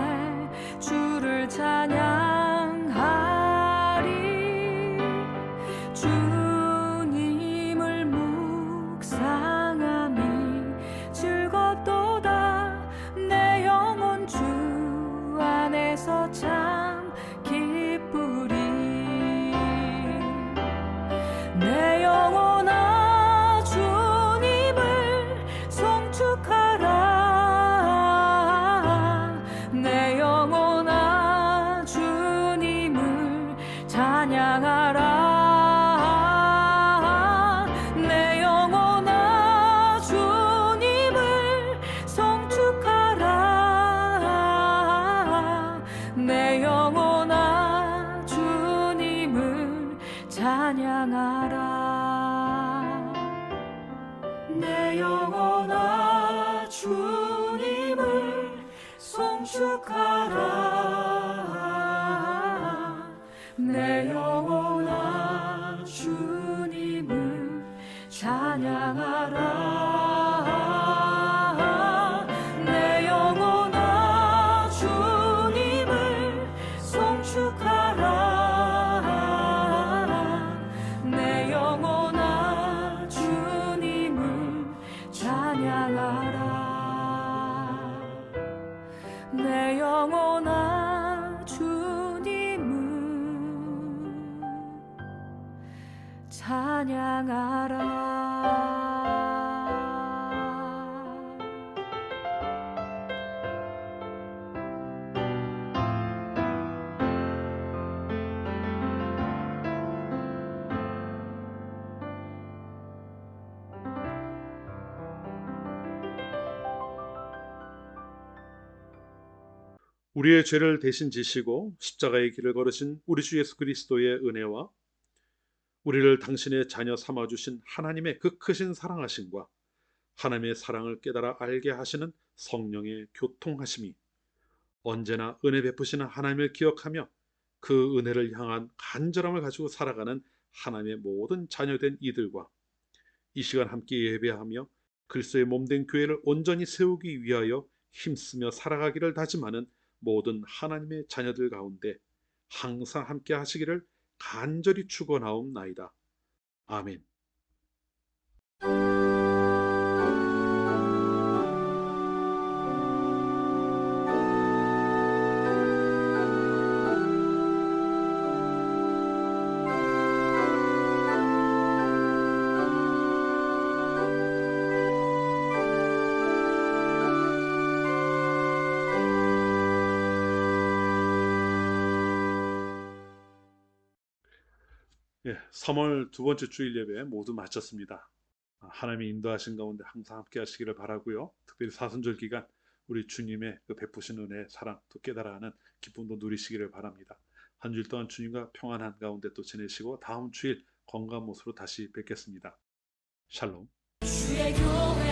주를 찬양하리. 주님을 묵상함이 즐겁도다. 내 영혼 주 안에서 참 기쁘리. 내 영혼아 주님을 송축하라. 내 영혼아 주님을 찬양하라. 내 영혼아 주님을 송축하라. 내 영혼아 주님을 찬양하라. 내 영혼아 주님을 송축하라. 내 영혼아 주님을 찬양하라. 내 영혼아 주님을 송축하라. 내 영혼아 주님을 찬양하라. 내 영혼아 주님을 찬양하라.
우리의 죄를 대신 지시고 십자가의 길을 걸으신 우리 주 예수 그리스도의 은혜와 우리를 당신의 자녀 삼아 주신 하나님의 그 크신 사랑하심과 하나님의 사랑을 깨달아 알게 하시는 성령의 교통하심이 언제나 은혜 베푸시는 하나님을 기억하며 그 은혜를 향한 간절함을 가지고 살아가는 하나님의 모든 자녀된 이들과 이 시간 함께 예배하며 그리스도의 몸된 교회를 온전히 세우기 위하여 힘쓰며 살아가기를 다짐하는 모든 하나님의 자녀들 가운데 항상 함께 하시기를 간절히 축원하옵나이다. 아멘. 예, 3월 두 번째 주일 예배 모두 마쳤습니다. 하나님의 인도하신 가운데 항상 함께 하시기를 바라고요. 특별히 사순절 기간 우리 주님의 그 베푸신 은혜, 사랑 또 깨달아하는 기쁨도 누리시기를 바랍니다. 한 주일 동안 주님과 평안한 가운데 또 지내시고 다음 주일 건강한 모습으로 다시 뵙겠습니다. 샬롬.
주의 교회